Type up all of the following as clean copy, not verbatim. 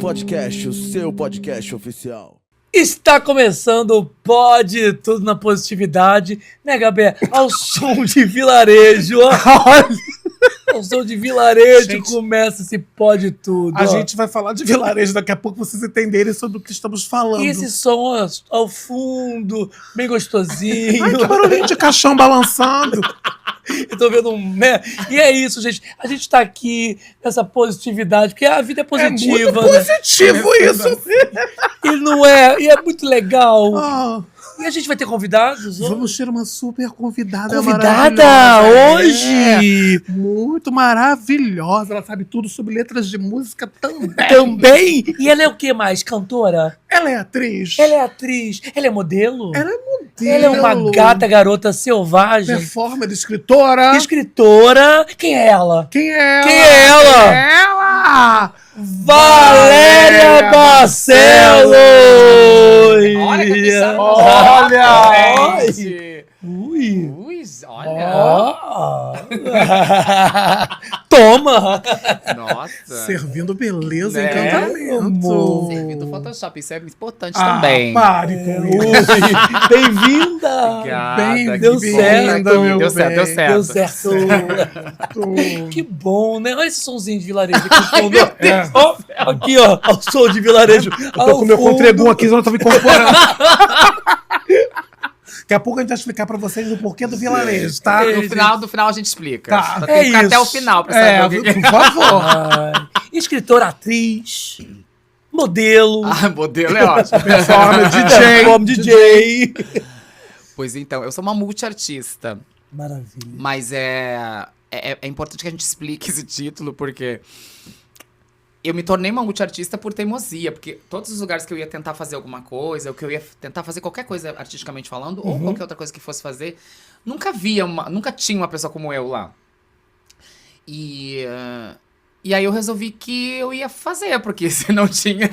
Podcast, o seu podcast oficial. Está começando o Pode Tudo na Positividade, né, Gabé? Ao som de vilarejo, ao som de vilarejo, gente, começa esse Pode Tudo. A gente vai falar de vilarejo daqui a pouco, vocês entenderem sobre o que estamos falando. E esse som ao fundo, bem gostosinho. Ai, que barulhinho de caixão balançando. Eu tô vendo né? E é isso, gente. A gente tá aqui nessa positividade, porque a vida é positiva. É muito positivo, né? Isso. E não é, e é muito legal. Oh. E a gente vai ter convidados? Vamos ter uma super convidada hoje! Muito maravilhosa. Ela sabe tudo sobre letras de música também. Também? E ela é o que mais? Cantora? Ela é atriz. Ela é atriz. Ela é modelo? Ela é modelo. Ela é uma gata garota selvagem. Performer, escritora. Escritora. Quem é ela? Quem é ela? Quem é ela? Ela! Valéria Barcelos! Olha que bichada! Olha! Ui! Olha! Toma! Nossa! Servindo beleza, né? encantamento. Servindo Photoshop, isso é importante também. Pare com isso. Bem-vinda! Obrigada, Deu certo, deu certo. Deu certo. Que bom, né? Olha esse somzinho de vilarejo aqui. Ai, meu Deus. Aqui, ó, o som de vilarejo. Eu tô com o meu contregum aqui, eu não tô me incorporando. Daqui a pouco a gente vai explicar pra vocês o porquê do vilarejo, tá? No final a gente explica. Tá. Tem que ficar até o final pra saber o que... Por favor. Escritora, atriz, modelo. Modelo é ótimo. Performer, DJ. Pois então, eu sou uma multiartista. Maravilha. Mas é importante que a gente explique esse título, porque eu me tornei uma multiartista por teimosia, porque todos os lugares que eu ia tentar fazer alguma coisa, ou que eu ia tentar fazer qualquer coisa artisticamente falando, ou qualquer outra coisa que fosse fazer, nunca tinha uma pessoa como eu lá. E aí eu resolvi que eu ia fazer, porque se não tinha,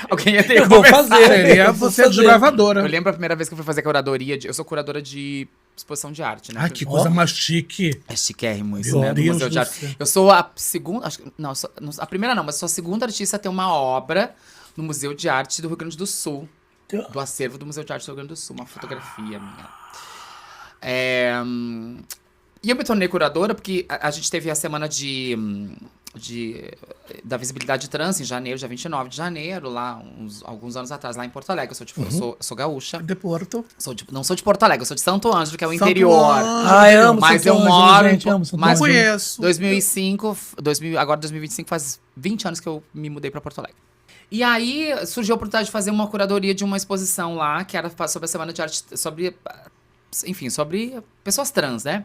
alguém ia ter que começar. Seria você de gravadora. Eu lembro a primeira vez que eu fui fazer curadoria, eu sou curadora de exposição de arte, né? Ai, que coisa mais chique. É chiquérrimo isso, Meu né? Do Deus Museu de do Arte. céu. Eu sou a segunda... a primeira não, mas sou a segunda artista a ter uma obra no Museu de Arte do Rio Grande do Sul. Do acervo do Museu de Arte do Rio Grande do Sul. Uma fotografia minha. E eu me tornei curadora porque a gente teve a semana da visibilidade trans em janeiro, dia 29 de janeiro, lá, alguns anos atrás, lá em Porto Alegre. Eu sou gaúcha. De Porto. Não sou de Porto Alegre, eu sou de Santo Ângelo, que é o interior. Ai, amo Mas Santo eu Ângelo, moro... gente, amo Santo mas Ângelo. Conheço. 2005, agora 2025 faz 20 anos que eu me mudei pra Porto Alegre. E aí surgiu a oportunidade de fazer uma curadoria de uma exposição lá, que era sobre a Semana de Arte, sobre pessoas trans, né?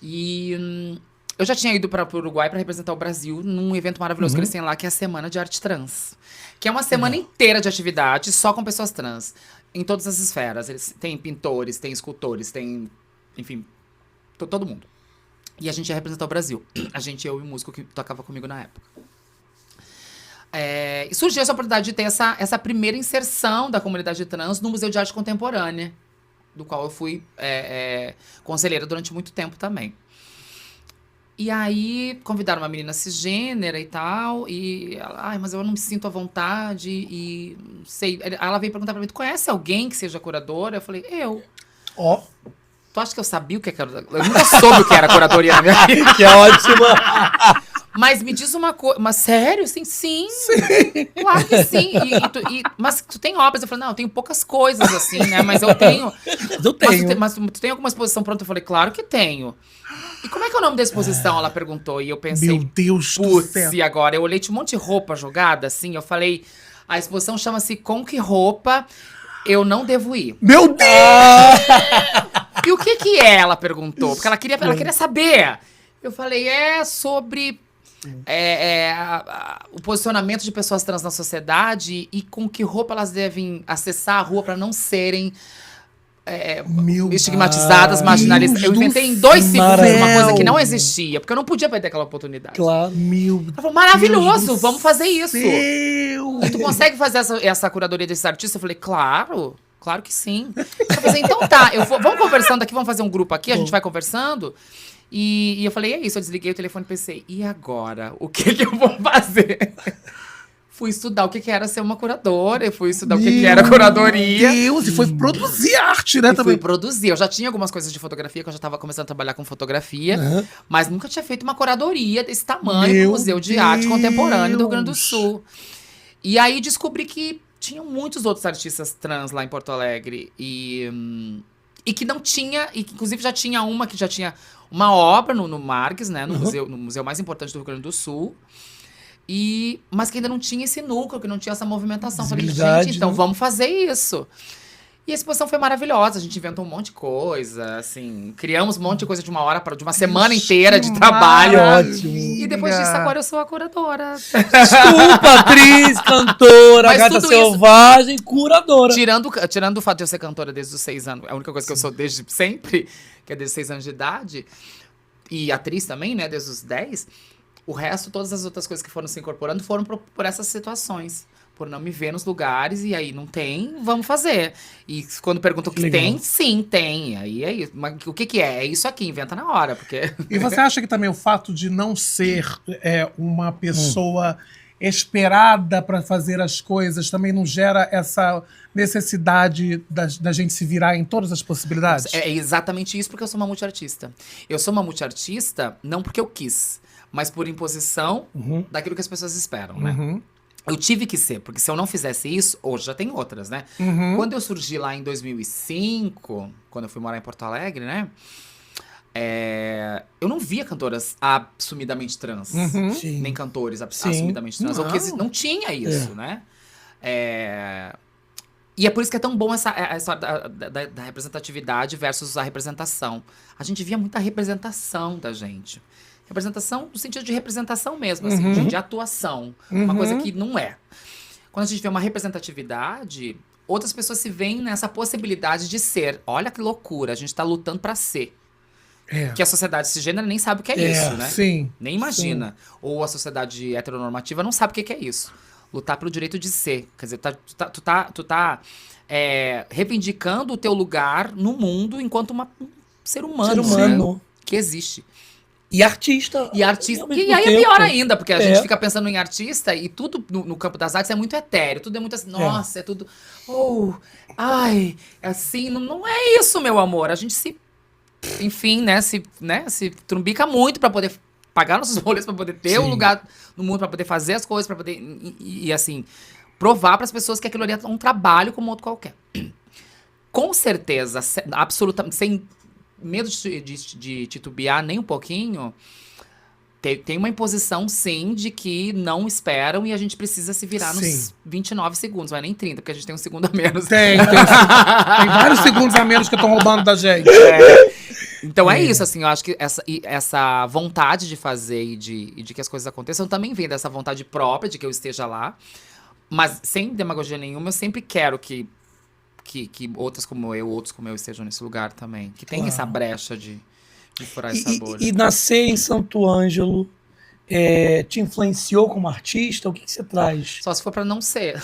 E eu já tinha ido para o Uruguai para representar o Brasil num evento maravilhoso que eles têm lá, que é a Semana de Arte Trans. Que é uma semana inteira de atividade só com pessoas trans. Em todas as esferas. Eles têm pintores, têm escultores, tem... Enfim, todo mundo. E a gente ia representar o Brasil. Eu e o músico que tocava comigo na época. E surgiu essa oportunidade de ter essa primeira inserção da comunidade trans no Museu de Arte Contemporânea, do qual eu fui conselheira durante muito tempo também. E aí, convidaram uma menina cisgênera e tal, e ela, mas eu não me sinto à vontade, e não sei. Ela veio perguntar pra mim, tu conhece alguém que seja curadora? Eu falei, eu. Ó. Tu acha que eu sabia o que era? Eu nunca soube o que era curadoria na minha vida. Que é ótima. Mas me diz uma coisa, mas sério? Sim. Claro que sim. Mas tu tem obras? Eu falei, não, eu tenho poucas coisas assim, né? Mas eu tenho. Eu tenho. Mas tu tem alguma exposição pronta? Eu falei, claro que tenho. E como é que é o nome da exposição? Ela perguntou. E eu pensei, Meu Deus do putz, céu. e agora? Eu olhei, tinha um monte de roupa jogada, assim. Eu falei, a exposição chama-se Com Que Roupa Eu Não Devo Ir. Meu Deus! E o que é? Ela perguntou. Porque ela queria saber. Eu falei, sobre... o posicionamento de pessoas trans na sociedade e com que roupa elas devem acessar a rua para não serem estigmatizadas, marginalizadas. Eu inventei em 2 segundos uma coisa que não existia, porque eu não podia perder aquela oportunidade. Claro. Ela falou, maravilhoso, Deus vamos fazer isso. Deus. E tu consegue fazer essa curadoria desses artistas? Eu falei, claro que sim. Eu falei, então tá, vamos conversando aqui, vamos fazer um grupo aqui, a gente vai conversando. E eu falei, é isso, eu desliguei o telefone e pensei, e agora? O que eu vou fazer? fui estudar o que era ser uma curadora, eu fui estudar o que era curadoria. Meu Deus, e foi produzir arte, né, E também. fui produzir. Eu já tinha algumas coisas de fotografia, que eu já tava começando a trabalhar com fotografia, mas nunca tinha feito uma curadoria desse tamanho Meu no Museu de Arte Contemporânea do Rio Grande do Deus. Sul. E aí descobri que tinham muitos outros artistas trans lá em Porto Alegre. E que não tinha, e que inclusive já tinha uma que já tinha uma obra no Marques, né? No museu mais importante do Rio Grande do Sul. Mas que ainda não tinha esse núcleo, que não tinha essa movimentação. Falei, Visibilidade, gente, então né? vamos fazer isso. E a exposição foi maravilhosa, a gente inventou um monte de coisa, assim, criamos um monte de coisa de uma semana inteira de trabalho. Ótimo. E depois disso, agora eu sou a curadora. Desculpa, atriz, cantora, Mas gata tudo isso- selvagem, curadora. Tirando o fato de eu ser cantora desde os 6 anos, a única coisa que eu sou desde sempre, que é desde 6 anos de idade, e atriz também, né, desde os 10, o resto, todas as outras coisas que foram se incorporando foram por essas situações. Por não me ver nos lugares, e aí não tem, vamos fazer. E quando perguntam o que Legal. tem, sim, tem. Aí é isso. Mas o que é? É isso aqui, inventa na hora, porque... E você acha que também o fato de não ser uma pessoa esperada para fazer as coisas também não gera essa necessidade da gente se virar em todas as possibilidades? É exatamente isso, porque eu sou uma multiartista. Eu sou uma multiartista não porque eu quis, mas por imposição daquilo que as pessoas esperam, né? Uhum. Eu tive que ser, porque se eu não fizesse isso, hoje já tem outras, né? Uhum. Quando eu surgi lá em 2005, quando eu fui morar em Porto Alegre, né? Eu não via cantoras assumidamente trans. Uhum. Sim. Nem cantores Sim. assumidamente trans. Não. Ou que não tinha isso, né? E é por isso que é tão bom essa da representatividade versus a representação. A gente via muita representação da gente. Representação no sentido de representação mesmo, assim, de atuação. Uma coisa que não é. Quando a gente vê uma representatividade, outras pessoas se veem nessa possibilidade de ser. Olha que loucura, a gente tá lutando pra ser. Que a sociedade cisgênera nem sabe o que é isso, né? Sim. Nem imagina. Ou a sociedade heteronormativa não sabe o que é isso. Lutar pelo direito de ser. Quer dizer, tu tá reivindicando o teu lugar no mundo enquanto um ser humano. Ser humano. Né? Que existe. E artista. E artista. ao mesmo E aí é tempo. pior ainda, porque a É. gente fica pensando em artista e tudo no campo das artes é muito etéreo. Tudo é muito assim, nossa, é tudo. Ai, é assim. Não é isso, meu amor. A gente enfim, se trumbica muito pra poder pagar nossos boletos, pra poder ter um lugar no mundo, pra poder fazer as coisas, pra poder. E assim, provar pras pessoas que aquilo ali é um trabalho como outro qualquer. Com certeza, absolutamente, sem medo de titubear nem um pouquinho, tem uma imposição, sim, de que não esperam e a gente precisa se virar nos 29 segundos, não é nem 30, porque a gente tem um segundo a menos. Tem vários segundos a menos que estão roubando da gente. Então é isso, assim, eu acho que essa vontade de fazer e de que as coisas aconteçam também vem dessa vontade própria de que eu esteja lá, mas sem demagogia nenhuma, eu sempre quero que outros como eu estejam nesse lugar também. Que tem essa brecha de furar essa bolha. E nascer em Santo Ângelo te influenciou como artista? O que você traz? Só se for pra não ser.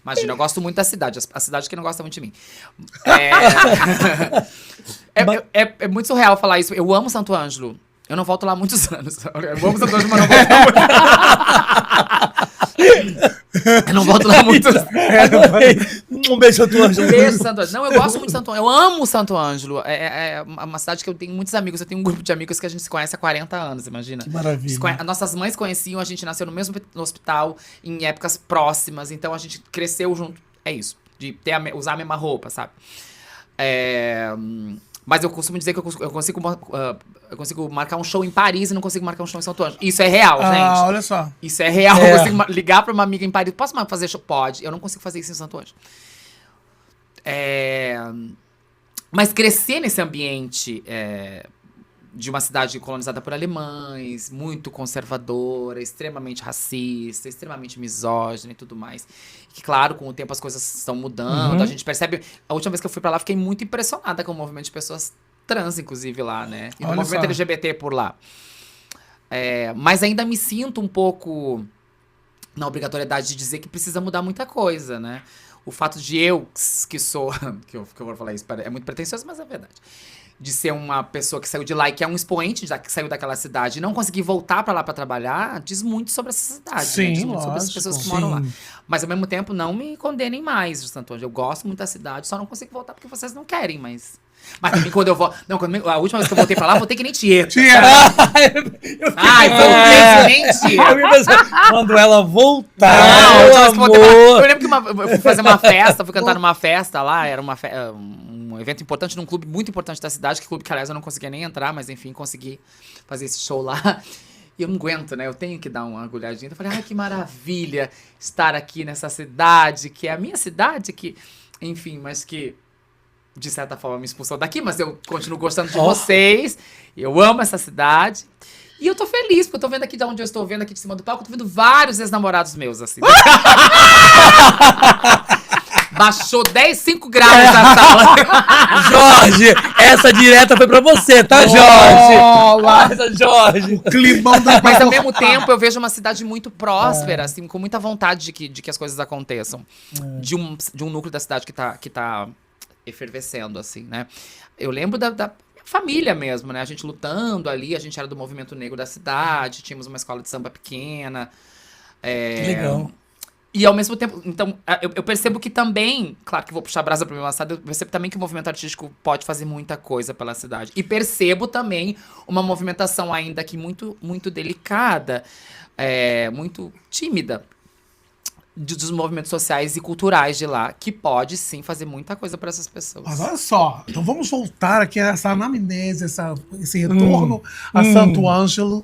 Imagina, eu gosto muito da cidade. A cidade que não gosta muito de mim. É muito surreal falar isso. Eu amo Santo Ângelo. Eu não volto lá há muitos anos. Eu amo Santo Ângelo, mas não volto lá muito. Eu não volto lá há muitos anos. Um beijo, Santo Ângelo. Beijo, Santo Ângelo. Não, eu gosto muito de Santo Ângelo. Eu amo Santo Ângelo. É uma cidade que eu tenho muitos amigos. Eu tenho um grupo de amigos que a gente se conhece há 40 anos, imagina. Que maravilha. Nossas mães conheciam, a gente nasceu no mesmo hospital, em épocas próximas. Então a gente cresceu junto. É isso. De usar a mesma roupa, sabe? Mas eu costumo dizer que eu consigo marcar um show em Paris e não consigo marcar um show em Santo Ângelo. Isso é real, gente. Olha só. Isso é real. Eu consigo ligar pra uma amiga em Paris. Posso fazer show? Pode. Eu não consigo fazer isso em Santo Ângelo. Mas crescer nesse ambiente de uma cidade colonizada por alemães, muito conservadora, extremamente racista, extremamente misógina e tudo mais. Que, claro, com o tempo as coisas estão mudando. A gente percebe... A última vez que eu fui pra lá, fiquei muito impressionada com o movimento de pessoas trans, inclusive, lá, né? E do Olha movimento só. LGBT por lá. Mas ainda me sinto um pouco na obrigatoriedade de dizer que precisa mudar muita coisa, né? O fato de eu, que sou... que eu vou falar isso, é muito pretensioso, mas é verdade. de ser uma pessoa que saiu de lá e que é um expoente que saiu daquela cidade e não conseguir voltar pra lá pra trabalhar, diz muito sobre essa cidade, Sim, né? Diz muito sobre as lógico. pessoas que moram lá. Sim. Mas ao mesmo tempo, não me condenem mais de Santo Ângelo. Eu gosto muito da cidade, só não consigo voltar porque vocês não querem, mas também quando eu volto. Não, a última vez que eu voltei pra lá, voltei que nem Tieta. Ai, voltei que nem Tieta. Eu ia pensar, quando ela voltar, Não, meu eu amor. eu lembro que eu fui fazer uma festa, fui cantar numa festa lá, era um evento importante num clube muito importante da cidade, que aliás eu não conseguia nem entrar, mas enfim, consegui fazer esse show lá. E eu não aguento, né? Eu tenho que dar uma agulhadinha. Eu falei, ai, que maravilha estar aqui nessa cidade, que é a minha cidade, que, enfim, mas que, de certa forma, me expulsou daqui, mas eu continuo gostando de vocês. Eu amo essa cidade. E eu tô feliz, porque eu tô vendo aqui de onde eu estou vendo, aqui de cima do palco, eu tô vendo vários ex-namorados meus, assim. Baixou 5 graus na sala. Jorge, essa direta foi pra você, tá, Jorge? Olá. Essa, Jorge. Climão da Mas ao mesmo tempo eu vejo uma cidade muito próspera, assim, com muita vontade de que as coisas aconteçam. De um núcleo da cidade que tá efervescendo, assim, né? Eu lembro da família mesmo, né? A gente lutando ali, a gente era do movimento negro da cidade, tínhamos uma escola de samba pequena. Legal. E ao mesmo tempo, então, eu percebo que também, claro que vou puxar a brasa pro meu assado, eu percebo também que o movimento artístico pode fazer muita coisa pela cidade. E percebo também uma movimentação ainda aqui muito, muito delicada, muito tímida, dos movimentos sociais e culturais de lá, que pode sim fazer muita coisa para essas pessoas. Mas olha só, então vamos voltar aqui a essa anamnese, esse retorno a Santo Ângelo.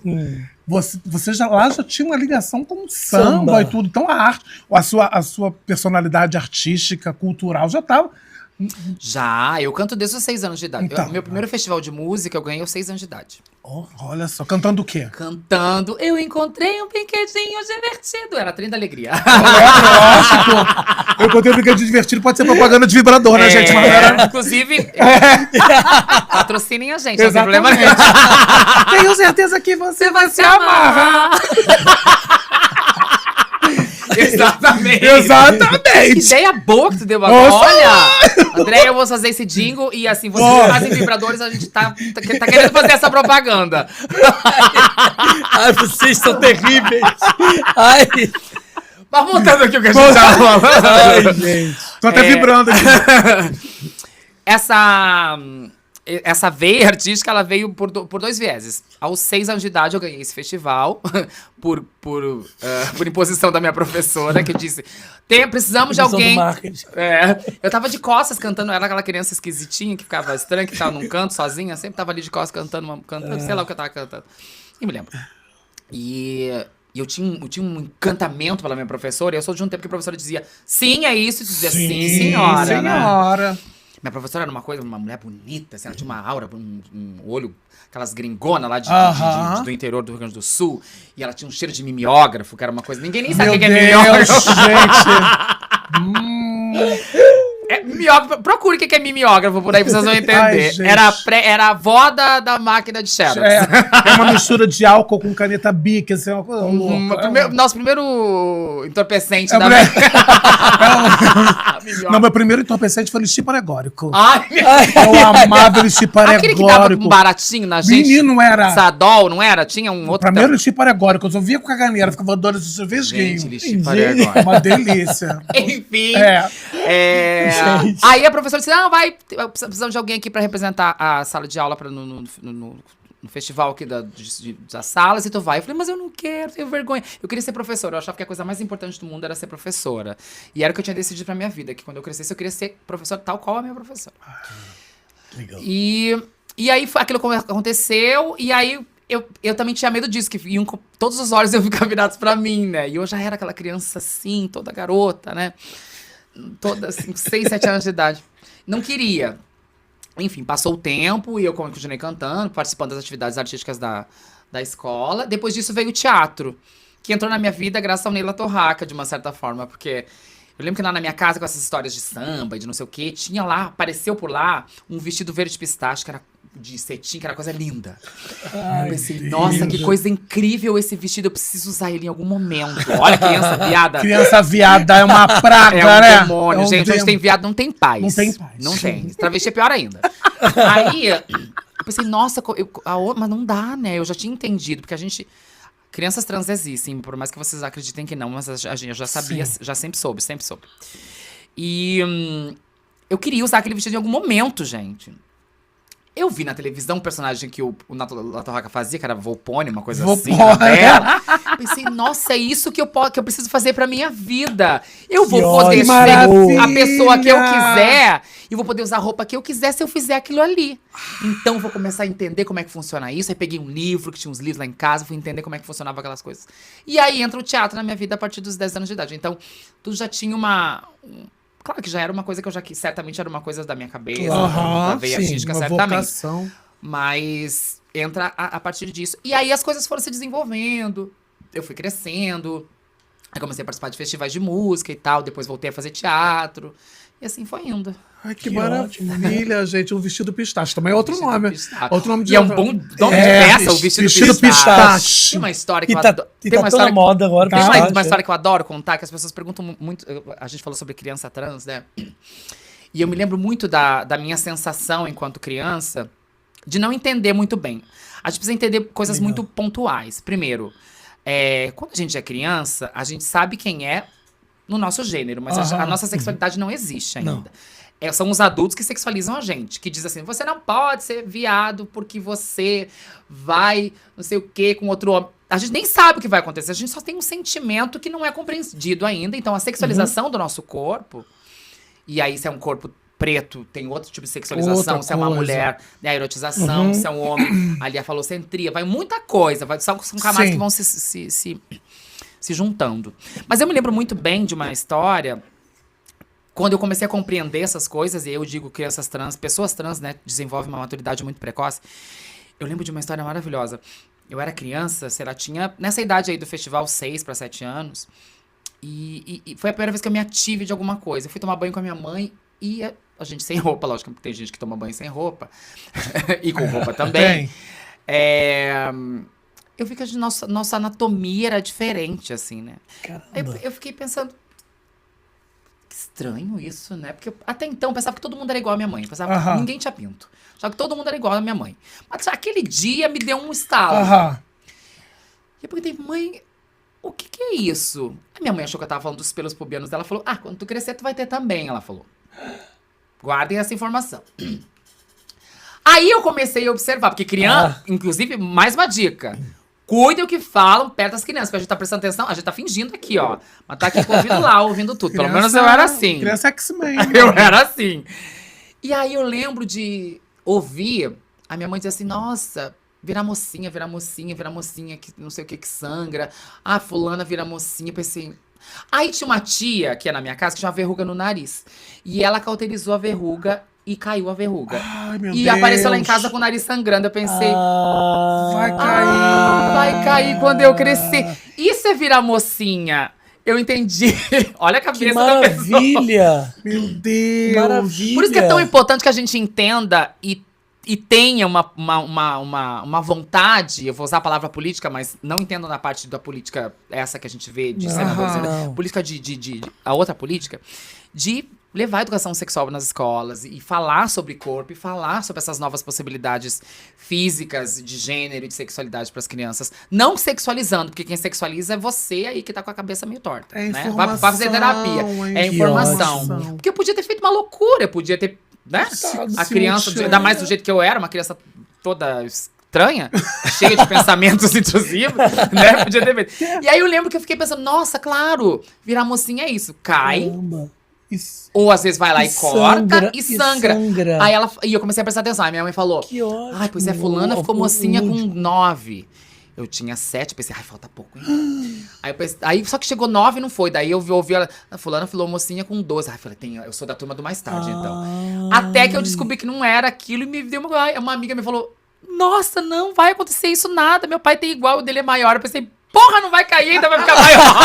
Você lá já tinha uma ligação com o samba e tudo. Então a arte, a sua personalidade artística, cultural já estava. Já, eu canto desde os 6 anos de idade. Então, Meu primeiro festival de música eu ganhei aos 6 anos de idade. Olha só, cantando o quê? Cantando, eu encontrei um brinquedinho divertido. Era Trem da Alegria. Lógico. Eu contei um brinquedo divertido, pode ser propaganda de vibrador, né, gente? Mas não era... Inclusive, patrocinem a gente, não tem Exatamente. problema nenhum. Tenho certeza que você vai se amarrar. Exatamente. Exatamente. Que ideia boa que tu deu agora. Nossa. Olha, André, eu vou fazer esse jingle e assim, vocês fazem vibradores, a gente tá querendo fazer essa propaganda. Ai, vocês são terríveis. Ai, Mas voltando aqui o que a gente tava falando. ai, gente. Tô até vibrando aqui. Essa veia artística, ela veio por 2 vieses. Aos 6 anos de idade, eu ganhei esse festival por imposição da minha professora, que disse, precisamos de Produção do alguém... marketing. Eu tava de costas cantando, era aquela criança esquisitinha, que ficava estranha, que tava num canto sozinha, sempre tava ali de costas cantando, sei lá o que eu tava cantando. Nem me lembro. E eu tinha um encantamento pela minha professora, e eu sou de um tempo que a professora dizia, sim, é isso, e tu dizia, sim, senhora. Né? Senhora. Minha professora era uma mulher bonita, assim, ela tinha uma aura, um olho, aquelas gringonas lá do interior do Rio Grande do Sul. E ela tinha um cheiro de mimeógrafo, que era uma coisa... Ninguém nem sabe o que é mimeógrafo. Gente. Mimeógrafo, procure o que é mimeógrafo, por aí vocês vão entender. Ai, gente. Era a avó da máquina de Xerox. É uma mistura de álcool com caneta Bic, assim, é uma coisa louca. Nosso primeiro entorpecente É da mulher- Mimeógrafo. Não, meu primeiro entorpecente foi lixi paregórico. Ai, Eu amava lixi aquele que dava paregórico. um baratinho na gente. Menino, era. Sadol, não era? Tinha um outro... Primeiro lixi paregórico. Eu só via com caganeira, ficava dando esse cervejinho. Gente, lixi paregórico. Uma delícia. Enfim. Gente. Aí a professora disse: precisamos de alguém aqui pra representar a sala de aula no festival aqui das salas, e tu vai. Eu falei, mas eu não quero, tenho vergonha. Eu queria ser professora, eu achava que a coisa mais importante do mundo era ser professora. E era o que eu tinha decidido pra minha vida, que quando eu crescesse eu queria ser professora tal qual a minha professora. Legal. E aí aquilo aconteceu, e aí eu também tinha medo disso, que todos os olhos iam ficar virados pra mim, né? E eu já era aquela criança assim, toda garota, né? Toda assim, 6, 7 anos de idade. Não queria. Enfim, passou o tempo e eu continuei cantando, participando das atividades artísticas da escola. Depois disso veio o teatro, que entrou na minha vida graças ao Neila Torraca, de uma certa forma, porque eu lembro que lá na minha casa, com essas histórias de samba e de não sei o quê, tinha lá, apareceu por lá, um vestido verde pistache, que era de cetim, que era coisa linda. Ai, Eu pensei, nossa, que coisa incrível esse vestido, eu preciso usar ele em algum momento. Olha, criança viada. Criança viada é uma praga, É um né? demônio, É um gente. Onde demônio. tem viado não tem paz. Não tem paz. Não tem. Travesti é pior ainda. Aí, eu pensei, nossa, mas não dá, né? Eu já tinha entendido, porque a gente... Crianças trans existem, por mais que vocês acreditem que não, mas eu já sabia, já sempre soube. E eu queria usar aquele vestido em algum momento, gente. Eu vi na televisão um personagem que o La Torraca fazia, que era Volpone, uma coisa assim, na tela. Pensei, nossa, é isso que eu preciso fazer pra minha vida. Eu vou poder ser a pessoa que eu quiser e vou poder usar a roupa que eu quiser se eu fizer aquilo ali. Então, vou começar a entender como é que funciona isso. Aí peguei um livro, que tinha uns livros lá em casa, fui entender como é que funcionava aquelas coisas. E aí entra o teatro na minha vida a partir dos 10 anos de idade. Então, tudo já tinha claro que já era uma coisa que eu já quis, certamente era uma coisa da minha cabeça, da veia artística, certamente. Vocação. Mas entra a partir disso. E aí as coisas foram se desenvolvendo, eu fui crescendo, aí comecei a participar de festivais de música e tal, depois voltei a fazer teatro, e assim foi indo. Ai, que maravilha, gente. Um vestido pistache. Também é outro Vestido nome. pistache. Outro nome de E é um bom nome de peça, o vestido pistache. Tem uma história que E eu tá, adoro. e Tem tá uma tão na história moda agora. Tem pistache, uma história que eu adoro contar, que as pessoas perguntam muito. A gente falou sobre criança trans, né? E eu me lembro muito da minha sensação enquanto criança de não entender muito bem. A gente precisa entender coisas muito pontuais. Primeiro, quando a gente é criança, a gente sabe quem é no nosso gênero, mas a nossa sexualidade não existe ainda. São os adultos que sexualizam a gente, que dizem assim, você não pode ser viado porque você vai não sei o quê com outro homem. A gente nem sabe o que vai acontecer, a gente só tem um sentimento que não é compreendido ainda. Então, a sexualização do nosso corpo, e aí se é um corpo preto, tem outro tipo de sexualização, se é uma mulher, né, a erotização, se é um homem, ali a falocentria, vai muita coisa, são camadas que vão se juntando. Mas eu me lembro muito bem de uma história... Quando eu comecei a compreender essas coisas, e eu digo crianças trans, pessoas trans, né, desenvolvem uma maturidade muito precoce, eu lembro de uma história maravilhosa. Eu era criança, sei lá, tinha nessa idade aí do festival 6 para 7 anos, e foi a primeira vez que eu me ative de alguma coisa. Eu fui tomar banho com a minha mãe, e a gente sem roupa, lógico, porque tem gente que toma banho sem roupa, e com roupa também. Eu vi que a nossa anatomia era diferente, assim, né? Eu fiquei pensando, estranho isso, né? Porque até então eu pensava que todo mundo era igual à minha mãe. Eu pensava que ninguém tinha pinto. Só que todo mundo era igual à minha mãe. Mas aquele dia me deu um estalo. E eu perguntei, mãe, o que é isso? A minha mãe achou que eu tava falando dos pelos pubianos dela. Ela falou, quando tu crescer, tu vai ter também. Ela falou. Guardem essa informação. Aí eu comecei a observar, porque criança, inclusive, mais uma dica. Cuidem o que falam perto das crianças, porque a gente tá prestando atenção, a gente tá fingindo aqui, ó. Mas tá aqui ouvindo lá, ouvindo tudo. Pelo menos eu era assim. Criança X-Men. Eu era assim. E aí eu lembro de ouvir a minha mãe dizer assim, nossa, vira mocinha, que não sei o que sangra. Fulana vira mocinha. Pensei... Aí tinha uma tia, que é na minha casa, que tinha uma verruga no nariz. E ela cauterizou a verruga e caiu a verruga. Ai, meu e Deus. apareceu lá em casa com o nariz sangrando. Eu pensei... Vai cair. Vai cair quando eu crescer. Isso é virar mocinha. Eu entendi. Olha a cabeça Que da pessoa. maravilha! Meu Deus. Maravilha! Por isso que é tão importante que a gente entenda e tenha uma vontade, eu vou usar a palavra política, mas não entendo na parte da política essa que a gente vê de senadores, política a outra política, de levar a educação sexual nas escolas e falar sobre corpo e falar sobre essas novas possibilidades físicas, de gênero e de sexualidade para as crianças. Não sexualizando, porque quem sexualiza é você aí que tá com a cabeça meio torta. É né? informação, Vai fazer terapia. É informação. Porque eu podia ter feito uma loucura, eu podia ter... Né? A criança, ainda mais do jeito que eu era, uma criança toda estranha, cheia de pensamentos intrusivos, né? Podia ter feito. E aí eu lembro que eu fiquei pensando, nossa, claro, virar mocinha é isso. Cai... Caramba. Ou às vezes vai lá e corta e sangra. Aí e eu comecei a prestar atenção. Aí minha mãe falou: que ótimo. Pois é, fulana ficou mocinha com 9. Eu tinha 7, pensei, falta pouco, hein? Aí só que chegou 9 e não foi. Daí eu ouvi ela, fulana falou mocinha com 12. Falei, eu sou da turma do mais tarde, então. Até que eu descobri que não era aquilo e me deu uma amiga me falou: nossa, não vai acontecer isso nada. Meu pai tem igual, o dele é maior. Eu pensei, porra, não vai cair, ainda vai ficar maior.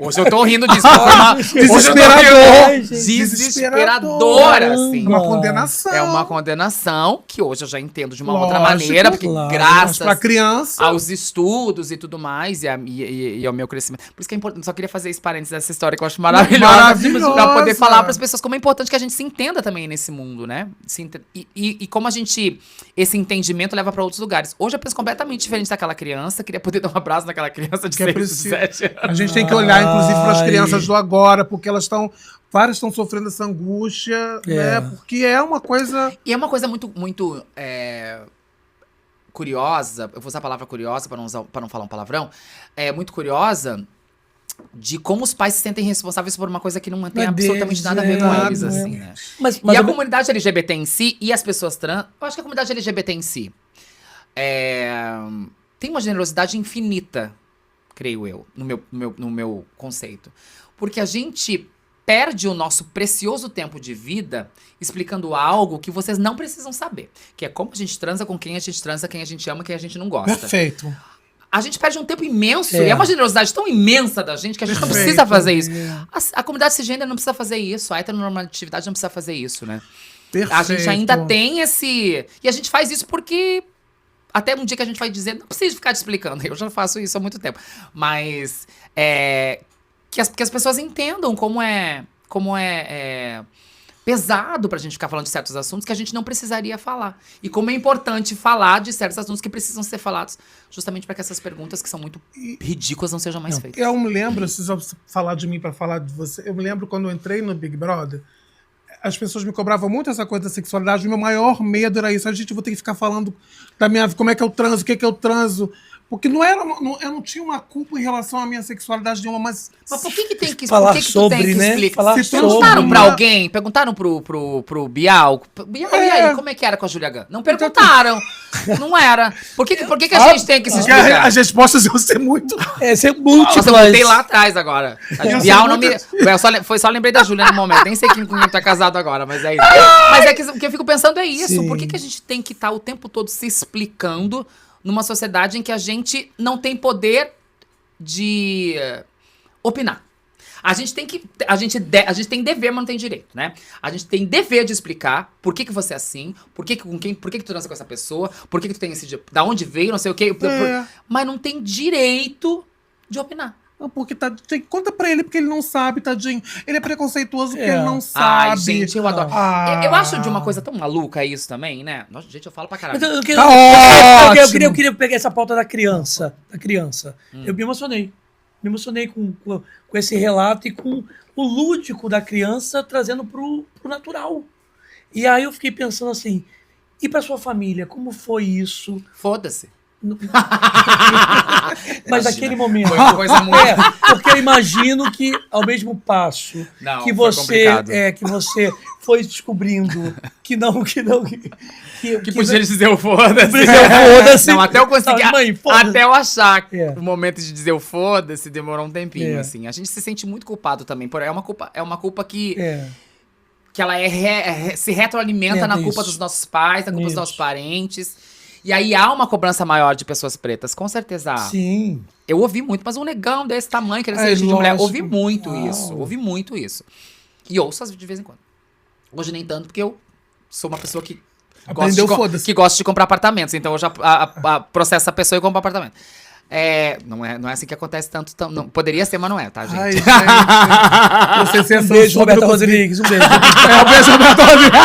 Hoje eu tô rindo disso. Hoje eu tô Desesperador. rindo. Desesperadora, assim. É uma condenação. É uma condenação que hoje eu já entendo de uma outra Lógico, maneira, porque claro. Mas graças pra criança. aos estudos e tudo mais, e ao meu crescimento. Por isso que é importante, só queria fazer esse parênteses dessa história que eu acho maravilhosa. Maravilhosa. Pra poder falar pras pessoas como é importante que a gente se entenda também nesse mundo, né? E como esse entendimento leva pra outros lugares. Hoje eu penso completamente diferente daquela criança, queria poder dar um abraço naquela criança de Que é 6, preciso. 7 anos. A gente tem que olhar, inclusive, para as Ai. crianças do agora, porque várias estão sofrendo essa angústia, né? Porque é uma coisa. E é uma coisa muito curiosa, eu vou usar a palavra curiosa para não falar um palavrão, muito curiosa de como os pais se sentem responsáveis por uma coisa que não tem absolutamente nada a ver com eles, assim, né? Mas E a comunidade LGBT em si, e as pessoas trans, eu acho que a comunidade LGBT em si tem uma generosidade infinita, creio eu, no meu conceito. Porque a gente perde o nosso precioso tempo de vida explicando algo que vocês não precisam saber. Que é como a gente transa, com quem a gente transa, quem a gente ama, quem a gente não gosta. Perfeito. A gente perde um tempo imenso, e é uma generosidade tão imensa da gente que a gente não precisa fazer isso. A comunidade cisgênero não precisa fazer isso, a heteronormatividade não precisa fazer isso, né? Perfeito. A gente ainda tem esse... E a gente faz isso porque... Até um dia que a gente vai dizer, não precisa ficar te explicando, eu já faço isso há muito tempo. Mas que as pessoas entendam como é pesado pra gente ficar falando de certos assuntos que a gente não precisaria falar. E como é importante falar de certos assuntos que precisam ser falados, justamente para que essas perguntas que são muito ridículas não sejam mais feitas. Eu me lembro, se eu falar de mim para falar de você, eu me lembro quando eu entrei no Big Brother, as pessoas me cobravam muito essa coisa da sexualidade. O meu maior medo era isso. A gente vai ter que ficar falando da minha vida, como é que eu transo, o que é que eu transo. Porque eu não tinha uma culpa em relação à minha sexualidade nenhuma, mas por que tem que falar por que sobre, tu tem que né? explicar? Falar Se Perguntaram sobre. pra alguém? Perguntaram pro Bial? Bial, e aí, como é que era com a Julia Gunn? Não perguntaram. Não era. Por que a gente tem que se porque explicar? as respostas iam ser muito... Ser Nossa, eu múltiplas. botei lá atrás agora. A Eu Bial sou não me... muito- Eu só lembrei da Júlia no momento. Nem sei quem tá casado agora, mas é isso. Mas é que o que eu fico pensando é isso. Sim. Por que a gente tem que estar o tempo todo se explicando numa sociedade em que a gente não tem poder de opinar? A gente tem dever, mas não tem direito, né? A gente tem dever de explicar por que você é assim, por que tu transa com essa pessoa, por que tu tem da onde veio, não sei o quê. Mas não tem direito de opinar. Não, porque conta pra ele, porque ele não sabe, tadinho. Ele é preconceituoso porque ele não sabe. Ai, gente, eu adoro. Ah. Eu acho de uma coisa tão maluca isso também, né? Nossa, gente, eu falo pra caralho. Mas eu Tá ótimo. queria pegar essa pauta da criança. Eu me emocionei. Me emocionei com esse relato e com o lúdico da criança trazendo pro natural. E aí eu fiquei pensando assim, e pra sua família, como foi isso? Foda-se. Mas Imagina. naquele momento. Foi uma coisa muito... Porque eu imagino que ao mesmo passo Não, que foi você complicado. que você foi descobrindo que podia dizer o foda-se. foda-se. Não, até eu conseguir. Mãe, foda-se. Até eu achar É. o momento de dizer o foda-se demorou um tempinho, É. assim. A gente se sente muito culpado também. É uma culpa que ela se retroalimenta na culpa isso. dos nossos pais, na culpa dos Isso. nossos parentes. E aí há uma cobrança maior de pessoas pretas, com certeza há. Sim. Eu ouvi muito, mas um negão desse tamanho, querendo ser É, de mulher, lógico. ouvi muito isso. E ouço de vez em quando. Hoje nem tanto, porque eu sou uma pessoa que Aprendeu, foda-se. que gosta de comprar apartamentos, então eu já processo a pessoa e compro apartamento. Não é assim que acontece tanto. Não, poderia ser, mas não é, tá, gente? Ai, gente. Você ser Um beijo, Roberta Rodrigues. Um beijo. Um beijo, Roberta Rodrigues.